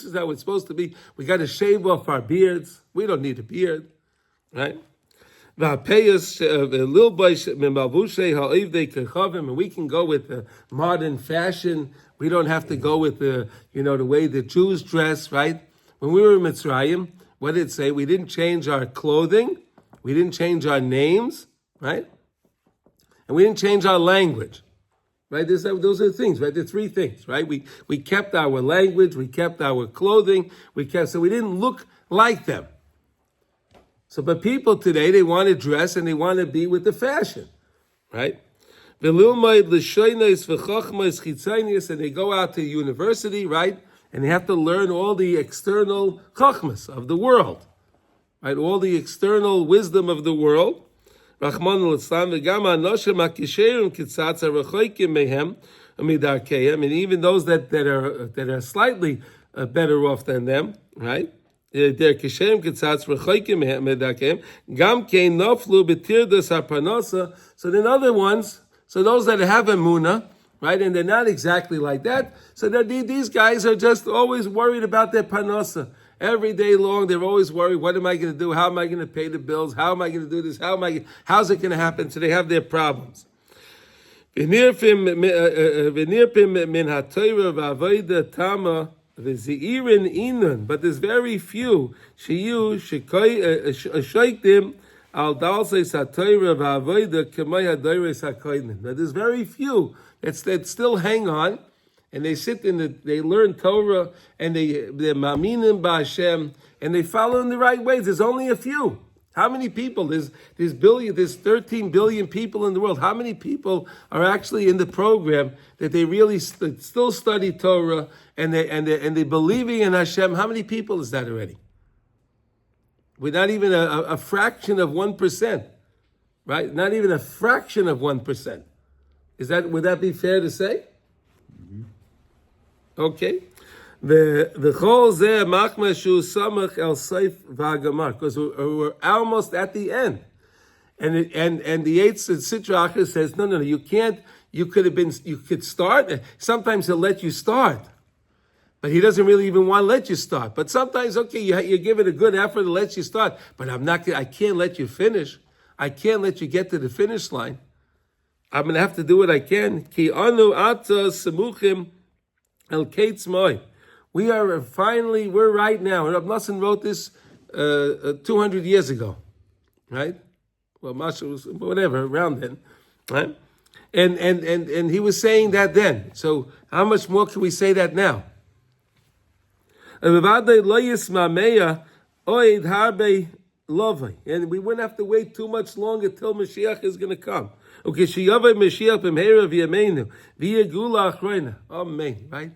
is how it's supposed to be. We got to shave off our beards. We don't need a beard, right? And we can go with the modern fashion. We don't have to go with the way the Jews dress, right? When we were in Mitzrayim, what did it say? We didn't change our clothing. We didn't change our names, right? And we didn't change our language, right? Those are the things, right? The three things, right? We kept our language. We kept our clothing. So we didn't look like them. So, but people today, they want to dress and they want to be with the fashion, right? And they go out to university, right? And they have to learn all the external chachmas of the world, right? All the external wisdom of the world. And even those that are slightly better off than them, right? So then other ones, so those that have emunah, right, and they're not exactly like that, so these guys are just always worried about their parnasa. Every day long, they're always worried, what am I going to do? How am I going to pay the bills? How am I going to do this? How's it going to happen? So they have their problems. But there's very few. Now there's very few that still hang on, and they sit they learn Torah, and they're maminim b'Hashem, and they follow in the right ways. There's only a few. How many people? There's 13 billion people in the world. How many people are actually in the program that they really still study Torah and they believing in Hashem? How many people is that already? We're not even a fraction of 1%, right? Not even a fraction of 1%. Would that be fair to say? Mm-hmm. Okay. The whole zeh machma shu samach el seif v'hagamar, because we're almost at the end, and the Eitz and Sitra Achra says no, you can't. You could start. Sometimes he'll let you start, but he doesn't really even want to let you start. But sometimes, okay, you give it a good effort to let you start, but I can't let you finish. I can't let you get to the finish line. I'm going to have to do what I can. Ki anu ata semuchim el kates moi. We're right now. Rav Nosson wrote this 200 years ago, right? Well, Masha was whatever around then, right? And he was saying that then. So how much more can we say that now? And we wouldn't have to wait too much longer till Mashiach is going to come. Okay, amen, right?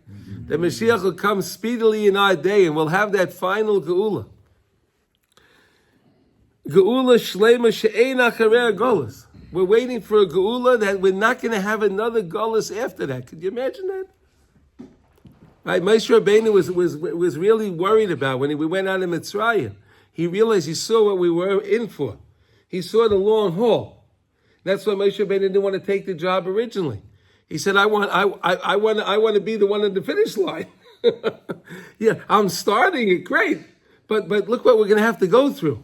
The Mashiach will come speedily in our day, and we'll have that final geula. Geula shlema she'ein acharei golus. We're waiting for a geula that we're not going to have another golus after that. Could you imagine that? Right, Moshe Rabbeinu was really worried about when we went out of Mitzrayim. He realized, he saw what we were in for. He saw the long haul. That's why Moshe Rabbeinu didn't want to take the job originally. He said, I want to be the one at the finish line. Yeah, I'm starting it, great. But look what we're going to have to go through.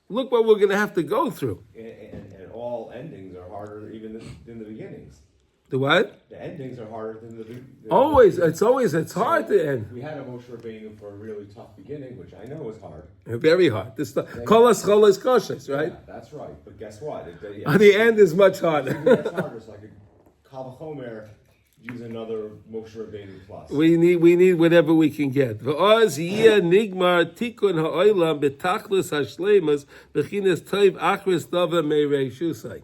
Look what we're going to have to go through. And all endings are harder even than the beginnings. The what? The endings are harder than the It's hard to end. We had a Moshe Rabbeinu for a really tough beginning, which I know was hard. Very hard. This kolas cholas koshes, right? Yeah, that's right. But guess what? The end is much harder. It's harder. It's like a Kal Vachomer. Use another Moshe Rabbeinu plus. We need whatever we can get. V'oz yiyah nigmar tikun ha'olam betachlis hashleimas b'chinas toiv achris davar meirei shusay.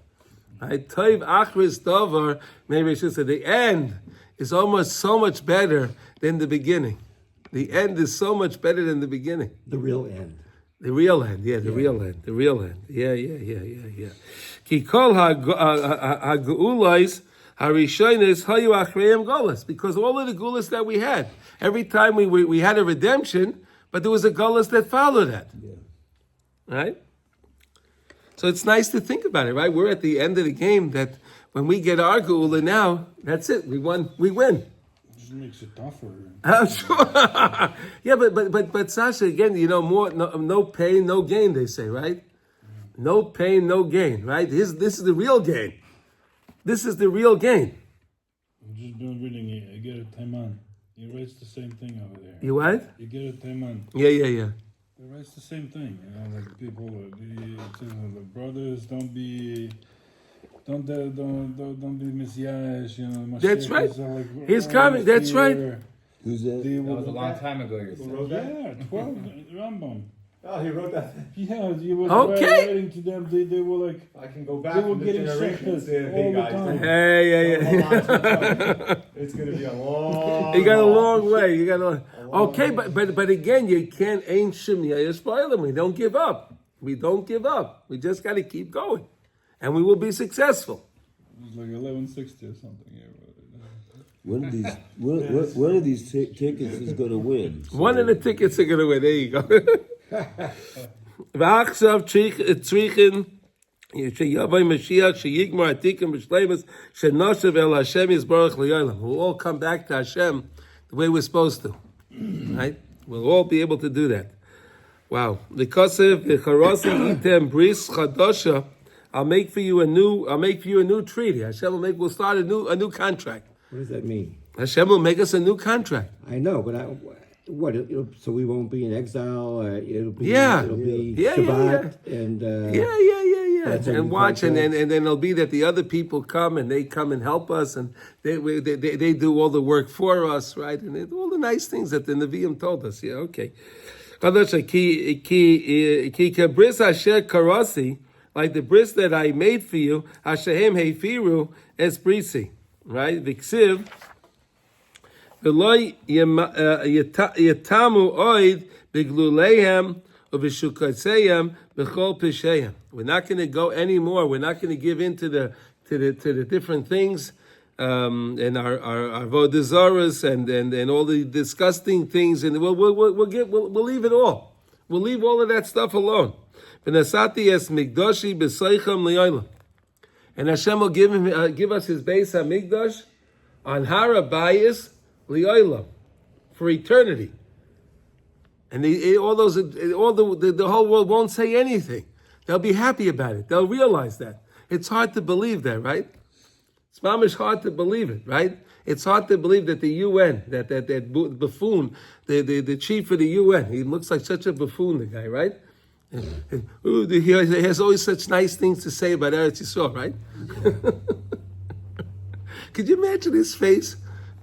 Toiv achris davar meirei shusay. The end is almost so much better than the beginning. The end is so much better than the beginning. The real end. The real end, yeah, the real end. Yeah. Ki kol ha'geulais harishonis hayu achreim golas, because all of the gulas that we had, every time we had a redemption, but there was a gulas that followed that. Yeah. Right? So it's nice to think about it, right? We're at the end of the game that when we get our geula now, that's it. We won. We win. It just makes it tougher. I'm sure. Yeah, but Sasha, again, no pain, no gain, they say, right? No pain, no gain, right? This is the real gain. This is the real gain. I'm just been reading it. I get a Taiman. He writes the same thing over there. You what? You get a Taiman. Yeah. He writes the same thing. Like people, the brothers don't be messiah. That's right. Like, He's coming. That's right. Who's that? That was a long time ago. Who wrote that? Yeah, 12 Rambam. Oh, he wrote that. Yeah, he was Okay. writing to them. They were like, I can go back they were in the getting generation and say, shechted hey all the guys, time. Hey. it's going to be a long. You got a long way. Okay, but again, you can't ain't shemiyah spoiling. We don't give up. We We just got to keep going, and we will be successful. It was like 1160 or something. Yeah. One of these tickets is going to win. So. One of the tickets are going to win. There you go. ועכשיו צריכים שיבוא משיח שיגמר עתיקים בשלמות שנשוב אל השם יזברך לעולם. We'll all come back to Hashem the way we're supposed to, right? We'll all be able to do that. Wow. L'kosev v'charosi item bris chadasha. I'll make for you a new treaty. Hashem we'll start a new contract. What does that mean? Hashem will make us a new contract. I know, but so we won't be in exile. It'll be Shabbat and and watch, and then it'll be that the other people come and they come and help us, and they do all the work for us, right? And all the nice things that the Nevi'im told us. Yeah, okay. Bris asher karasi, like the bris that I made for you, Hashem heifiru es brisi, right? Viksiv, v'loy yatamu oid bigluleihem uv'shukatzeyem b'chol pisheim. We're not going to go anymore. We're not going to give in to the different things, and our avodazaras and all the disgusting things, and we'll leave it all. We'll leave all of that stuff alone. And Hashem will give us His Beis Hamikdash on Har Beis li'olam for eternity. And the whole world won't say anything. They'll be happy about it. They'll realize that. It's hard to believe that, right? It's mamish hard to believe it, right? It's hard to believe that the UN, that buffoon, the chief of the UN, he looks like such a buffoon, the guy, right? He has always such nice things to say about Eretz Yisrael, right? Could you imagine his face?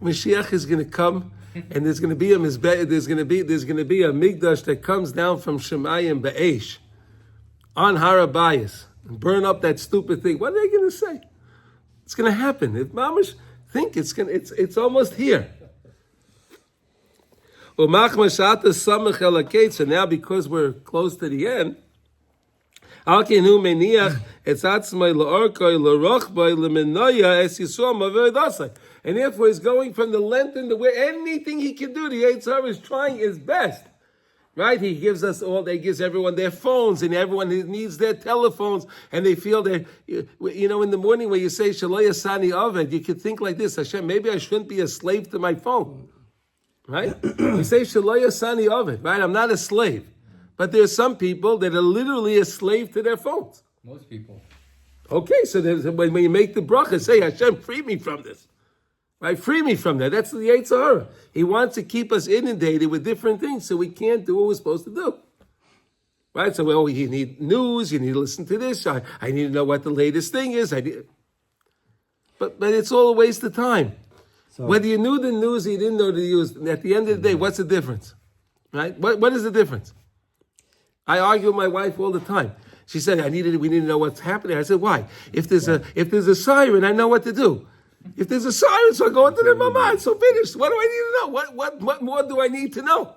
Mashiach is going to come, and there's going to be a Hamikdash that comes down from Shemayim Beis on Har Beis and burn up that stupid thing. What are they going to say? It's going to happen. If Mamish think it's almost here. So now, because we're close to the end, and therefore he's going from the length and the way, anything he can do, the Yetzer Hara is trying his best. Right? He gives everyone their phones, and everyone needs their telephones, and they feel that, in the morning when you say, Shalom Yasani Aved, you could think like this, Hashem, maybe I shouldn't be a slave to my phone. Right? You say, Shalom Yasani Aved, right? I'm not a slave. But there are some people that are literally a slave to their phones. Most people. Okay, so when you make the bracha, say, Hashem, free me from this. Right? Free me from that. That's the Yetzer Hara. He wants to keep us inundated with different things so we can't do what we're supposed to do. Right? So, you need news, you need to listen to this, I need to know what the latest thing is. But it's all a waste of time. So, whether you knew the news or you didn't know the news, at the end of the day, what's the difference? Right? What is the difference? I argue with my wife all the time. She said, we need to know what's happening. I said, why? If there's a siren, I know what to do. If there's a siren, so I go into the mamad, so finished. What do I need to know? What more do I need to know?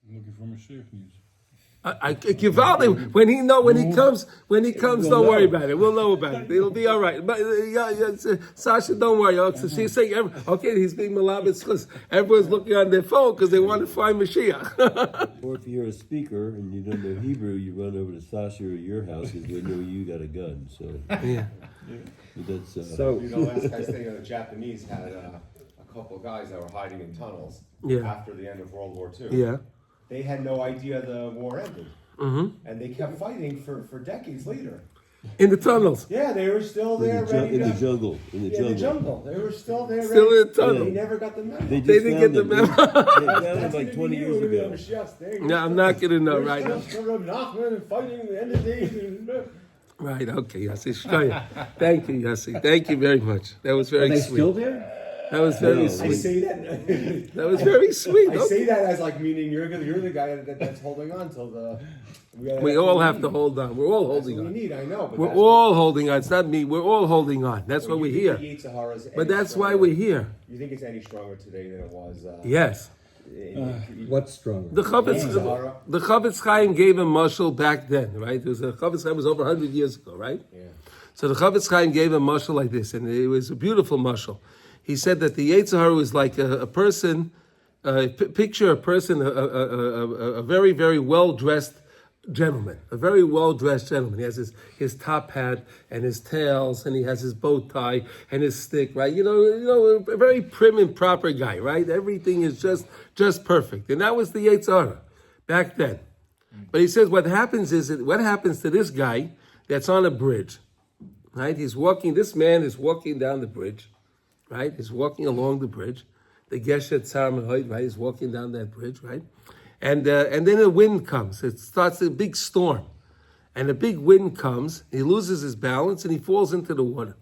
I'm looking for Mashiach news. When he comes, don't worry about it. We'll know about it. It'll be all right. But Sasha, don't worry. So she's saying, he's being malabit because everyone's looking on their phone because they want to find Mashiach. Or if you're a speaker and you don't know Hebrew, you run over to Sasha or your house because they know you got a gun. So yeah. That's last guy's thing, the Japanese had a couple of guys that were hiding in tunnels after the end of World War II. Yeah. They had no idea the war ended. Mm-hmm. And they kept fighting for decades later. In the tunnels. Yeah, they were still there in the jungle. In the jungle. They were still there. Still in the tunnel. They never got the memo. They didn't get the memo. They found them like 20 years ago. Yeah, I'm not going to know right now. Fighting the end of days. Right, okay, Yossi. Thank you, Yossi. Thank you very much. That was very sweet. Still there? That was very sweet. I say that. That was very sweet. I say that as like meaning you're the guy that's holding on till the. We all have to hold on. We're all holding on. We need, I know. We're all holding on. It's not me. We're all holding on. That's why we're here. But that's why we're here. You think it's any stronger today than it was? Yes. What's stronger? The Chavetz Chaim gave a mashal back then, right? The Chavetz Chaim was over 100 years ago, right? Yeah. So the Chavetz Chaim gave a mashal like this, and it was a beautiful mashal. He said that the Yetzer Hara was like a person. Picture a person, a very, very well-dressed gentleman, a very well-dressed gentleman. He has his top hat and his tails, and he has his bow tie and his stick, right? A very prim and proper guy, right? Everything is just perfect. And that was the Yetzer Hara back then. But he says what happens to this guy that's on a bridge, right? This man is walking down the bridge, right? He's walking along the bridge. The Gesher Tzar Mehoid, right? He's walking down that bridge, right? And then a wind comes. It starts a big storm. And a big wind comes. He loses his balance and he falls into the water.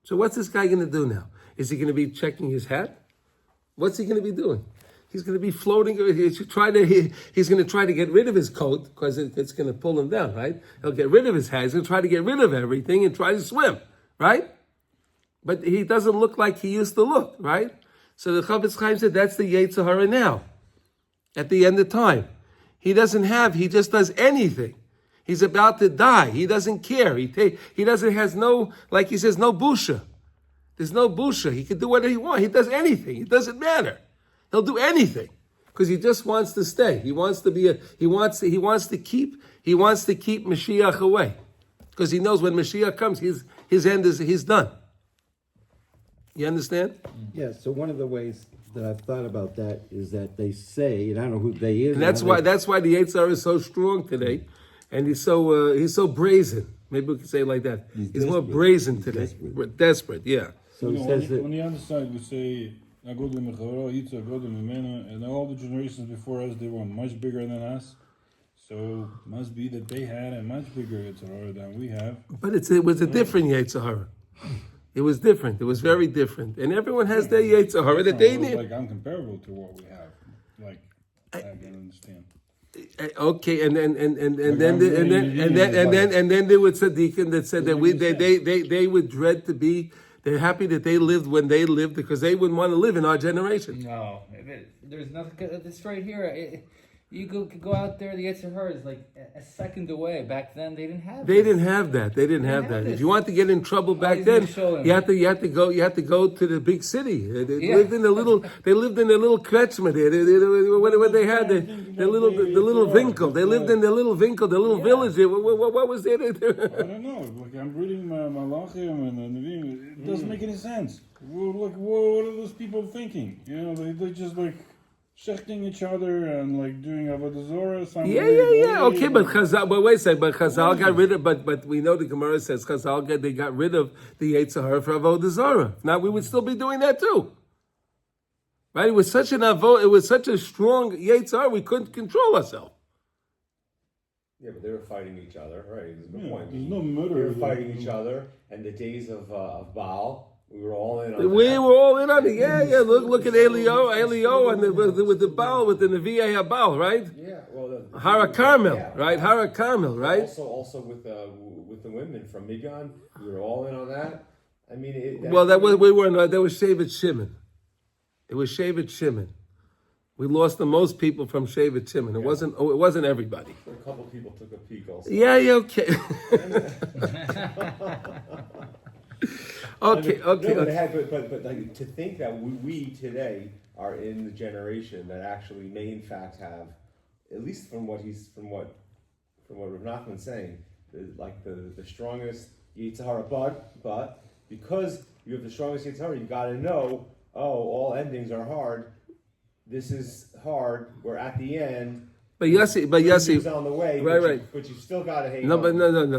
So what's this guy going to do now? Is he going to be checking his hat? What's he going to be doing? He's going to be floating. He's going to try to get rid of his coat because it's going to pull him down, right? He'll get rid of his hat. He's going to try to get rid of everything and try to swim, right? But he doesn't look like he used to look, right? So the Chafetz Chaim said that's the Yetzer Hara now, at the end of time. He just does anything. He's about to die. He doesn't care. Has no, like he says, no busha. There's no busha. He can do whatever he wants. He does anything. It doesn't matter. He'll do anything because he just wants to stay. He wants to keep Mashiach away because he knows when Mashiach comes, his end he's done. You understand? Yeah, so one of the ways that I've thought about that is that they say, and I don't know who they is. And that's why the Yetzer Hara is so strong today, and he's so brazen. Maybe we could say it like that. He's more brazen today. Desperate, yeah. So You it know, says on that, the other side, we say, "Agodim mecharo, Yitzhak, agodim mimena," and all the generations before us, they were much bigger than us. So must be that they had a much bigger Yetzer Hara than we have. But it was a different Yetzer Hara. It was different. It was very different. And everyone has their Yetzer Hara that they need. Like uncomparable to what we have. Like I can understand. Okay, and then there was tzaddikim that said that they would dread to be. They're happy that they lived when they lived because they wouldn't want to live in our generation. No, there's nothing. This right here. You go out there. The Yetzer Hara is like a second away. Back then, they didn't have. They didn't have that. They didn't have that. this. If you want to get in trouble back he's then, gonna show them. you had to go to the big city. They lived in a little. They lived in a little kretschmer there. What they had the little Winkel. They lived in the little Winkel, the little village there. What was there? I don't know. Like I'm reading my Malachim and Nevi'im. It doesn't make any sense. What are those people thinking? You know, they just like shechting each other and like doing avodah zorah. Yeah. Okay, but Chazal. But wait a second. But Chazal got rid of. But we know the Gemara says they got rid of the Yetzer Hara for avodah zorah. Now we would still be doing that too. Right? It was such a strong Yetzer Hara, we couldn't control ourselves. Yeah, but they were fighting each other, right? There's no point. There's no murder. They were fighting each other, and the days of Baal, we were all in on We that. were all in on it. Yeah. Look at Elio, and with the Baal, with the Nevi'ah Baal, right? Yeah, well, Hara Carmel, yeah. right? Hara Carmel, right? Also with the women from Midian, we were all in on that. I mean, That was Shevet Shimon. It was Shevet Shimon. We lost the most people from Shevet Shimon. It wasn't everybody. A couple people took a peek also. Yeah, okay. Okay. But like, to think that we today are in the generation that actually may in fact have, at least from what Rav Nachman's saying, the strongest Yetzer Hara, but because you have the strongest Yetzer Hara, you got to know, all endings are hard. This is hard. We're at the end. But Yossi, on the way, right. But you still got to hate. No.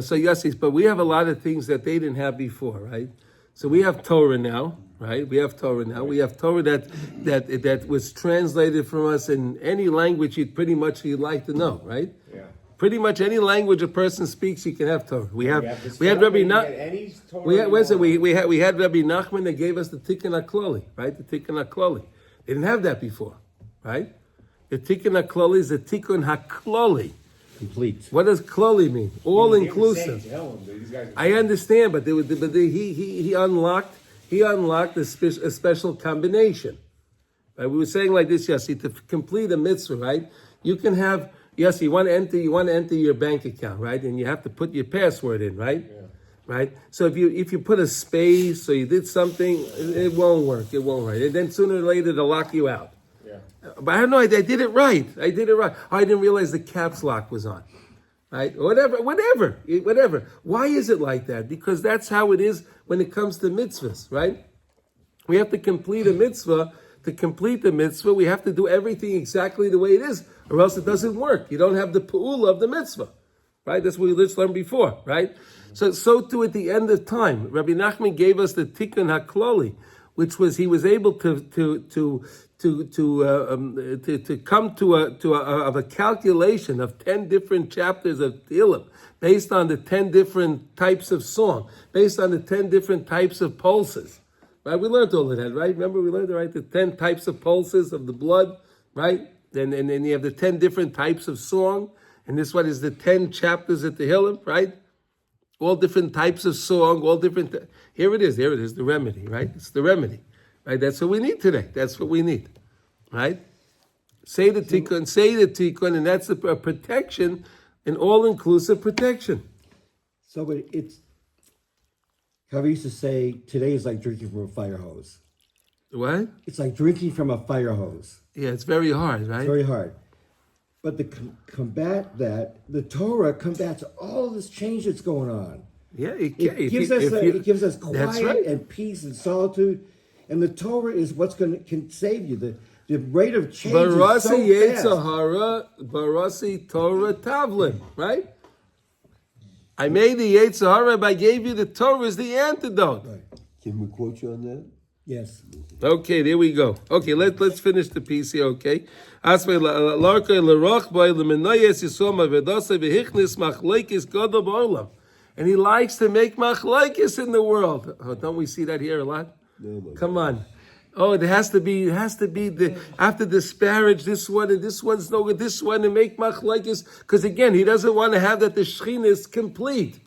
So Yossi, but we have a lot of things that they didn't have before, right? So we have Torah now, right? We have Torah We have Torah that was translated from us in any language you'd like to know, right? Yeah. Pretty much any language a person speaks, you can have Torah. We had Rabbi Nachman. We had Rabbi Nachman that gave us the Tikkun HaKloli, right? The Tikkun HaKloli. They didn't have that before, right? The Tikkun HaKloli is the Tikkun HaKloli. complete. What does Kloli mean? All inclusive. I understand, but he unlocked a special combination. Right? We were saying like this, Yossi, to complete a mitzvah, right? You can have, Yossi, you want to enter your bank account, right? And you have to put your password in, right? Yeah. Right? So if you put a space or you did something, it won't work. It won't work. And then sooner or later they'll lock you out. Yeah. But I don't know, I did it right. I didn't realize the caps lock was on. Right? Whatever. Why is it like that? Because that's how it is when it comes to mitzvahs, right? We have to complete a mitzvah. To complete the mitzvah, we have to do everything exactly the way it is, or else it doesn't work. You don't have the pu'ula of the mitzvah. Right? That's what we just learned before, right? So too at the end of time, Rabbi Nachman gave us the Tikkun HaKloli, which was he was able to come to a calculation of 10 different chapters of Tehillim, based on the 10 different types of song, based on the 10 different types of pulses. Right? We learned all of that, right? Remember we learned, right? The 10 types of pulses of the blood, right? And then you have the 10 different types of song, and this one is the 10 chapters at the Hillim, right? All different types of song, all different. Here it is, the remedy, right? It's the remedy, right? That's what we need today. That's what we need, right? Say the tikkun, and that's a protection, an all-inclusive protection. So, but it's, how we used to say, today is like drinking from a fire hose. What? It's like drinking from a fire hose. Yeah, it's very hard, right? It's very hard. But to combat that, the Torah combats all this change that's going on. Yeah, It gives us that's quiet right. and peace and solitude, and the Torah is what's can save you. The rate of change is so fast. Barasi Torah Tavlin, right? I made the Yetzirah, I gave you the Torah is the antidote. Right. Can we quote you on that? Yes. Okay, there we go. Okay, let's finish the piece here, okay? And he likes to make machlekes in the world. Oh, don't we see that here a lot? No, Come on. Oh, it has to be the after disparage this one and this one's no good, this one and make machlekes, because again, he doesn't want to have that the Shechina is complete.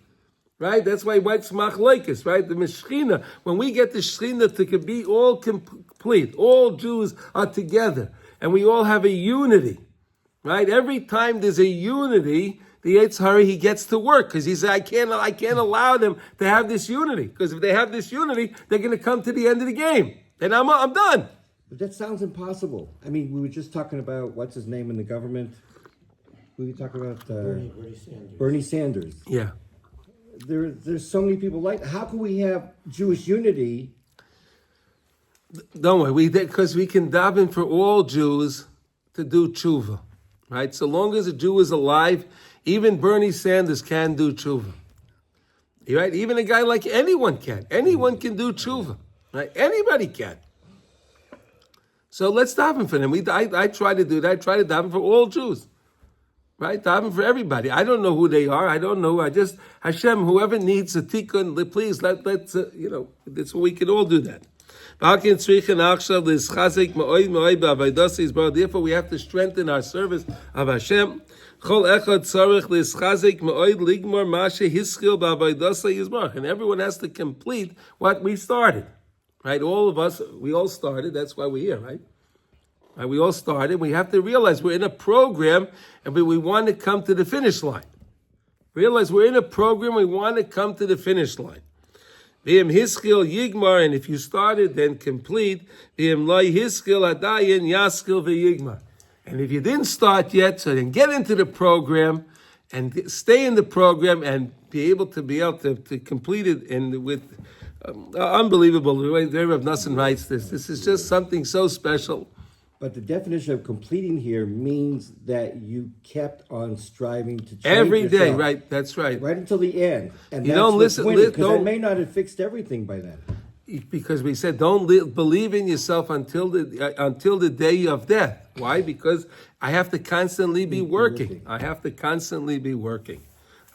Right? That's why he writes machlekes, right? The Shechina, when we get the Shechina to be all complete, all Jews are together, and we all have a unity, right? Every time there's a unity, the Yetzirah, he gets to work, because he said, I can't allow them to have this unity, because if they have this unity, they're going to come to the end of the game, and I'm done. But that sounds impossible. I mean, we were just talking about, what's his name in the government? We were talking about Bernie Sanders. Yeah. There's so many people like, how can we have Jewish unity? Don't worry, because we can daven for all Jews to do tshuva, right? So long as a Jew is alive, even Bernie Sanders can do tshuva, right? Even a guy like anyone can do tshuva, right? Anybody can. So let's daven for them. I try to do that. I try to daven for all Jews. Right? Daven for everybody. I don't know who they are. I don't know. I just, Hashem, whoever needs a tikkun, please, let's, that's what we can all do that. Therefore, we have to strengthen our service of Hashem. And everyone has to complete what we started. Right? All of us, we all started. That's why we're here, right? Right, we all started. We have to realize we're in a program and we want to come to the finish line. Realize we're in a program, we want to come to the finish line. And if you started, then complete. And if you didn't start yet, so then get into the program and stay in the program and be able to complete it and with unbelievable. The way Rav Nassim writes this is just something so special. But the definition of completing here means that you kept on striving to change every day, yourself, right? That's right. right until the end. And You that's don't what's listen- winning, li- because I don't- may not have fixed everything by then. Because we said don't believe in yourself until the day of death. Why? Because I have to constantly be working. I have to constantly be working.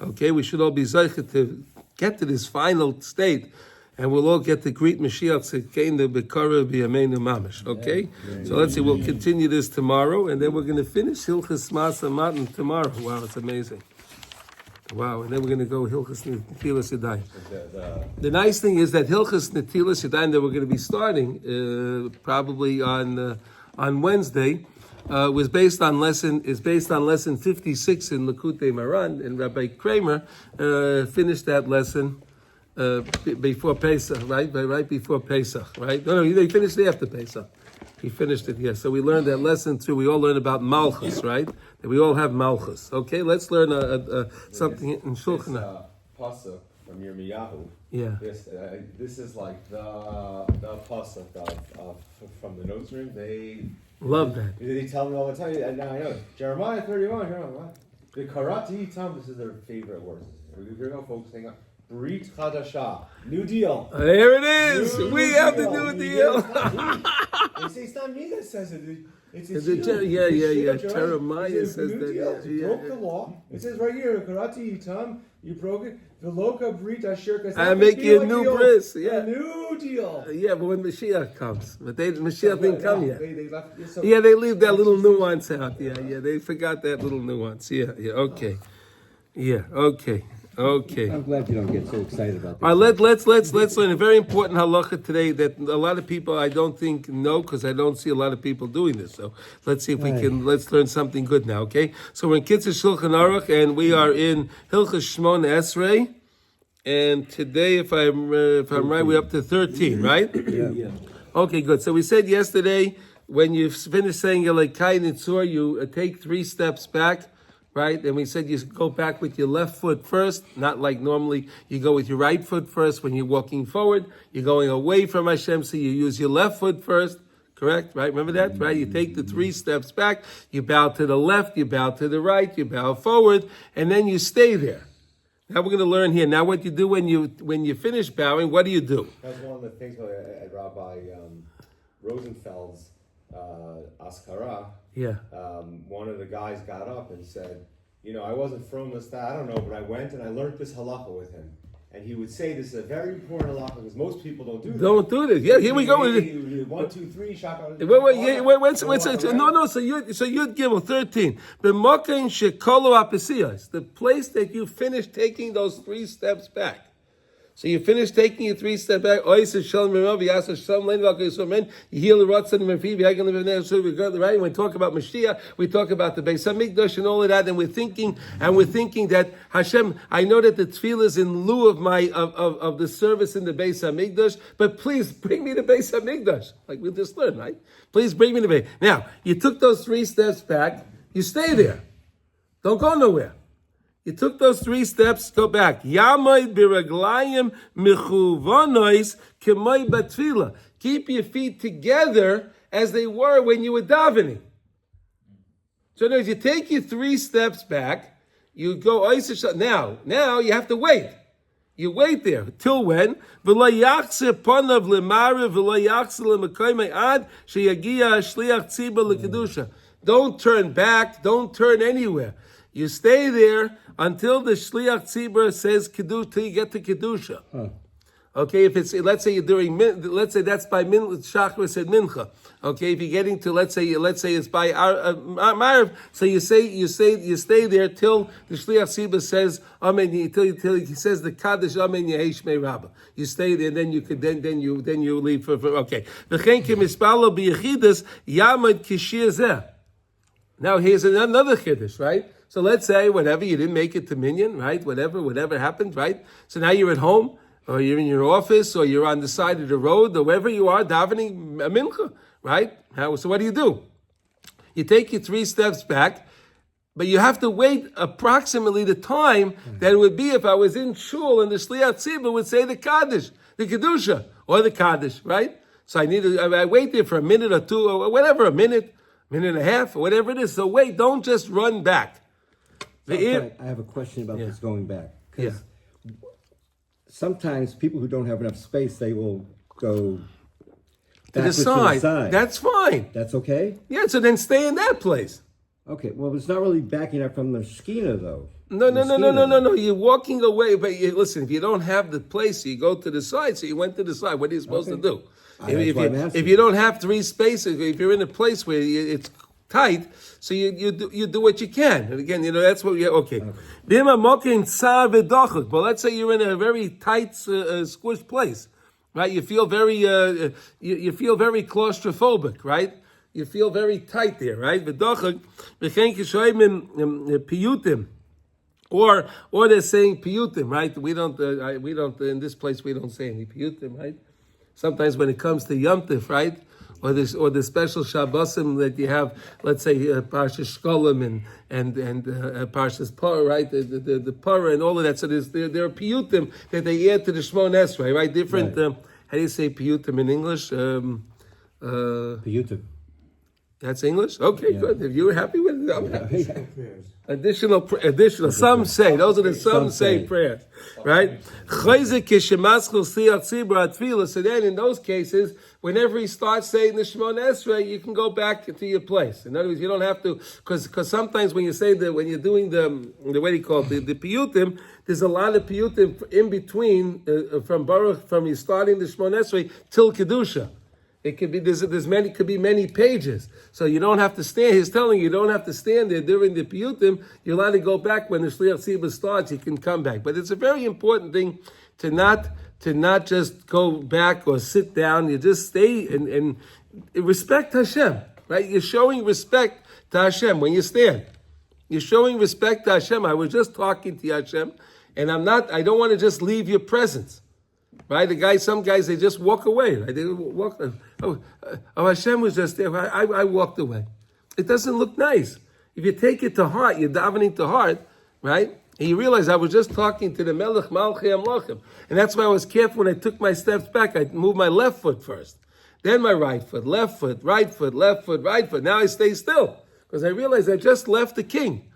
Okay, we should all be zeicher to get to this final state. And we'll all get to greet Mashiach Tzidkein the Bekara B'Yameinu Mamish. Okay? So let's see, we'll continue this tomorrow, and then we're going to finish Hilchas Masa Matan tomorrow. Wow, it's amazing. Wow, and then we're going to go Hilchas Netilas Yadayim. The nice thing is that Hilchas Netilas Yadayim that we're going to be starting probably on Wednesday is based on lesson 56 in Likutey Maran, and Rabbi Kramer finished that lesson before Pesach, right? Right before Pesach, right? No, he finished it after Pesach. He finished it, yes. So we learned that lesson too. We all learned about Malchus, right? That we all have Malchus. Okay, let's learn something in Shulchan Aruch. Pasuk from Yirmiyahu. Yeah. This is like the pasuk of from the notes room. They Love that. They tell me all the time. And now I know Jeremiah 31. The karati tam. This is their favorite words. Here we go, folks. Hang on. Brit Chadasha. New deal. There it is. We have the new deal. They say it's not me that says it. It's Is you. it Jeremiah It says says new that. deal. Yeah. Broke the law. It says right here, Karati Tam You broke it. The loka brit asher. I make you a new bris. Yeah. A new deal. Yeah, but when Mashiach comes, but Mashiach didn't come yet. They left. So Yeah, they leave that little nuance out. Yeah, they forgot that little nuance. Yeah, okay. Yeah, okay. I'm glad you don't get so excited about this. All right, let's learn a very important halacha today that a lot of people I don't think know because I don't see a lot of people doing this. So let's see if we can. Let's learn something good now. Okay, so we're in Kitzur Shulchan Aruch and we are in Hilchos Shmona Esrei, and today, if I'm right, we're up to 13, right? Yeah. Okay, good. So we said yesterday when you finish saying Elekai Nitzur, you take 3 steps back. Right? And we said you go back with your left foot first, not like normally you go with your right foot first when you're walking forward. You're going away from Hashem, so you use your left foot first. Correct? Right? Remember that? Right? You take the 3 steps back, you bow to the left, you bow to the right, you bow forward, and then you stay there. Now we're going to learn here. Now what you do when you finish bowing, what do you do? That's one of the things at Rabbi Rosenfeld's Askara. Yeah. One of the guys got up and said, I wasn't from this, I don't know, but I went and I learned this halacha with him. And he would say this is a very important halacha because most people don't do that. Don't do this. Yeah, here we go. 1, 2, 3, shaka. No. So you'd give 13. The place that you finish taking those 3 steps back. So you finish taking your 3 steps back. You heal the Ratzon, right? When we talk about Mashiach, we talk about the Beis Hamikdash and all of that, and we're thinking that Hashem, I know that the tefillah is in lieu of the service in the Beis Hamikdash, but please bring me the Beis Hamikdash, like we just learned, right? Please bring me the Beis. Now you took those 3 steps back. You stay there. Don't go nowhere. You took those 3 steps, go back. Yamay biraglayim mechuvanois k'may batfila. Keep your feet together as they were when you were davening. So now, you take your 3 steps back, you go now you have to wait. You wait there till when? Don't turn back. Don't turn anywhere. You stay there until the Shliach Tzibur says Kiddush, till you get to Kedusha. Okay, if it's, let's say you're doing, let's say that's by Shachar said Mincha. Okay, if you're getting to, let's say it's by Ma'ariv, so you stay there till the Shliach Tzibur says Amen, till he says the Kaddish Amen Yehesh Mei Rabbah. You stay there, then you could then you leave for okay. V'chein k'mispalo b'yechidus yamad k'shir zeh. Now here's another chiddush, right? So let's say whatever, you didn't make it to Minyan, right? Whatever happened, right? So now you're at home, or you're in your office, or you're on the side of the road, or wherever you are, davening a mincha, right? So what do? You take your 3 steps back, but you have to wait approximately the time that it would be if I was in shul and the Shliach Tzibur would say the Kaddish, the Kedusha, or the Kaddish, right? So I wait there for a minute or 2, or whatever, a minute and a half, or whatever it is. So wait, don't just run back. I have a question about this going back. Because sometimes people who don't have enough space, they will go to the side. That's fine. That's okay? Yeah, so then stay in that place. Okay, well, it's not really backing up from the Shekhinah, though. No. You're walking away, but listen, if you don't have the place, you go to the side. So you went to the side. What are you supposed to do? If you don't have 3 spaces, if you're in a place where it's tight, so you do what you can. And again, that's what we okay. But let's say you're in a very tight, squished place, right? You feel very claustrophobic, right? You feel very tight there, right? Or they're saying piyutim, right? We don't in this place we don't say any piyutim, right? Sometimes when it comes to Yom Tif, right? Or the special Shabbosim that you have, let's say Parshas Shkolim and Parshas Parah, right? The Parah and all of that. So there are piyutim that they add to the Shmona Esrei, right? Different. How do you say piyutim in English? Piyutim. That's English? Okay, good. If you're happy with it, I'm happy. Additional prayers. Additional. Some say, those are the some say prayers, right? So then in those cases, whenever he starts saying the Shemona Esrei, you can go back to your place. In other words, you don't have to, because sometimes when you say when you're doing the what do you call it, the piyutim, there's a lot of piyutim in between from you starting the Shemona Esrei till Kedusha. It could be could be many pages, so you don't have to stand. He's telling you don't have to stand there during the piyutim. You're allowed to go back when the shliach tzibur starts. You can come back, but it's a very important thing to not just go back or sit down. You just stay and respect Hashem, right? You're showing respect to Hashem when you stand. You're showing respect to Hashem. I was just talking to Hashem, and I don't want to just leave your presence. Right, some guys, they just walk away. Right? They walk. Oh, Hashem was just there. I walked away. It doesn't look nice. If you take it to heart, you're davening to heart, right? And you realize I was just talking to the Melech Malchei Amlochim, and that's why I was careful when I took my steps back. I moved my left foot first, then my right foot, left foot, right foot, left foot, right foot. Now I stay still because I realized I just left the king.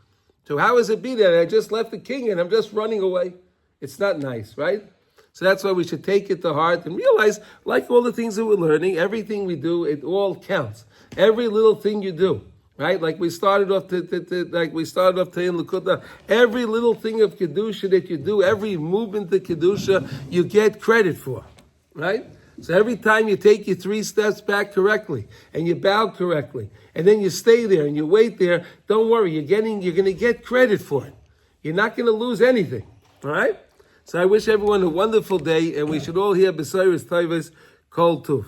So how is it be that I just left the king and I'm just running away? It's not nice, right? So that's why we should take it to heart and realize, like all the things that we're learning, everything we do, it all counts. Every little thing you do, right? Like we started off today in Likutey, every little thing of kedusha that you do, every movement of kedusha, you get credit for, right? So every time you take your 3 steps back correctly and you bow correctly, and then you stay there and you wait there, don't worry, you're going to get credit for it. You're not going to lose anything, all right? So I wish everyone a wonderful day, and we should all hear Besoros Tovos Kol Tuv.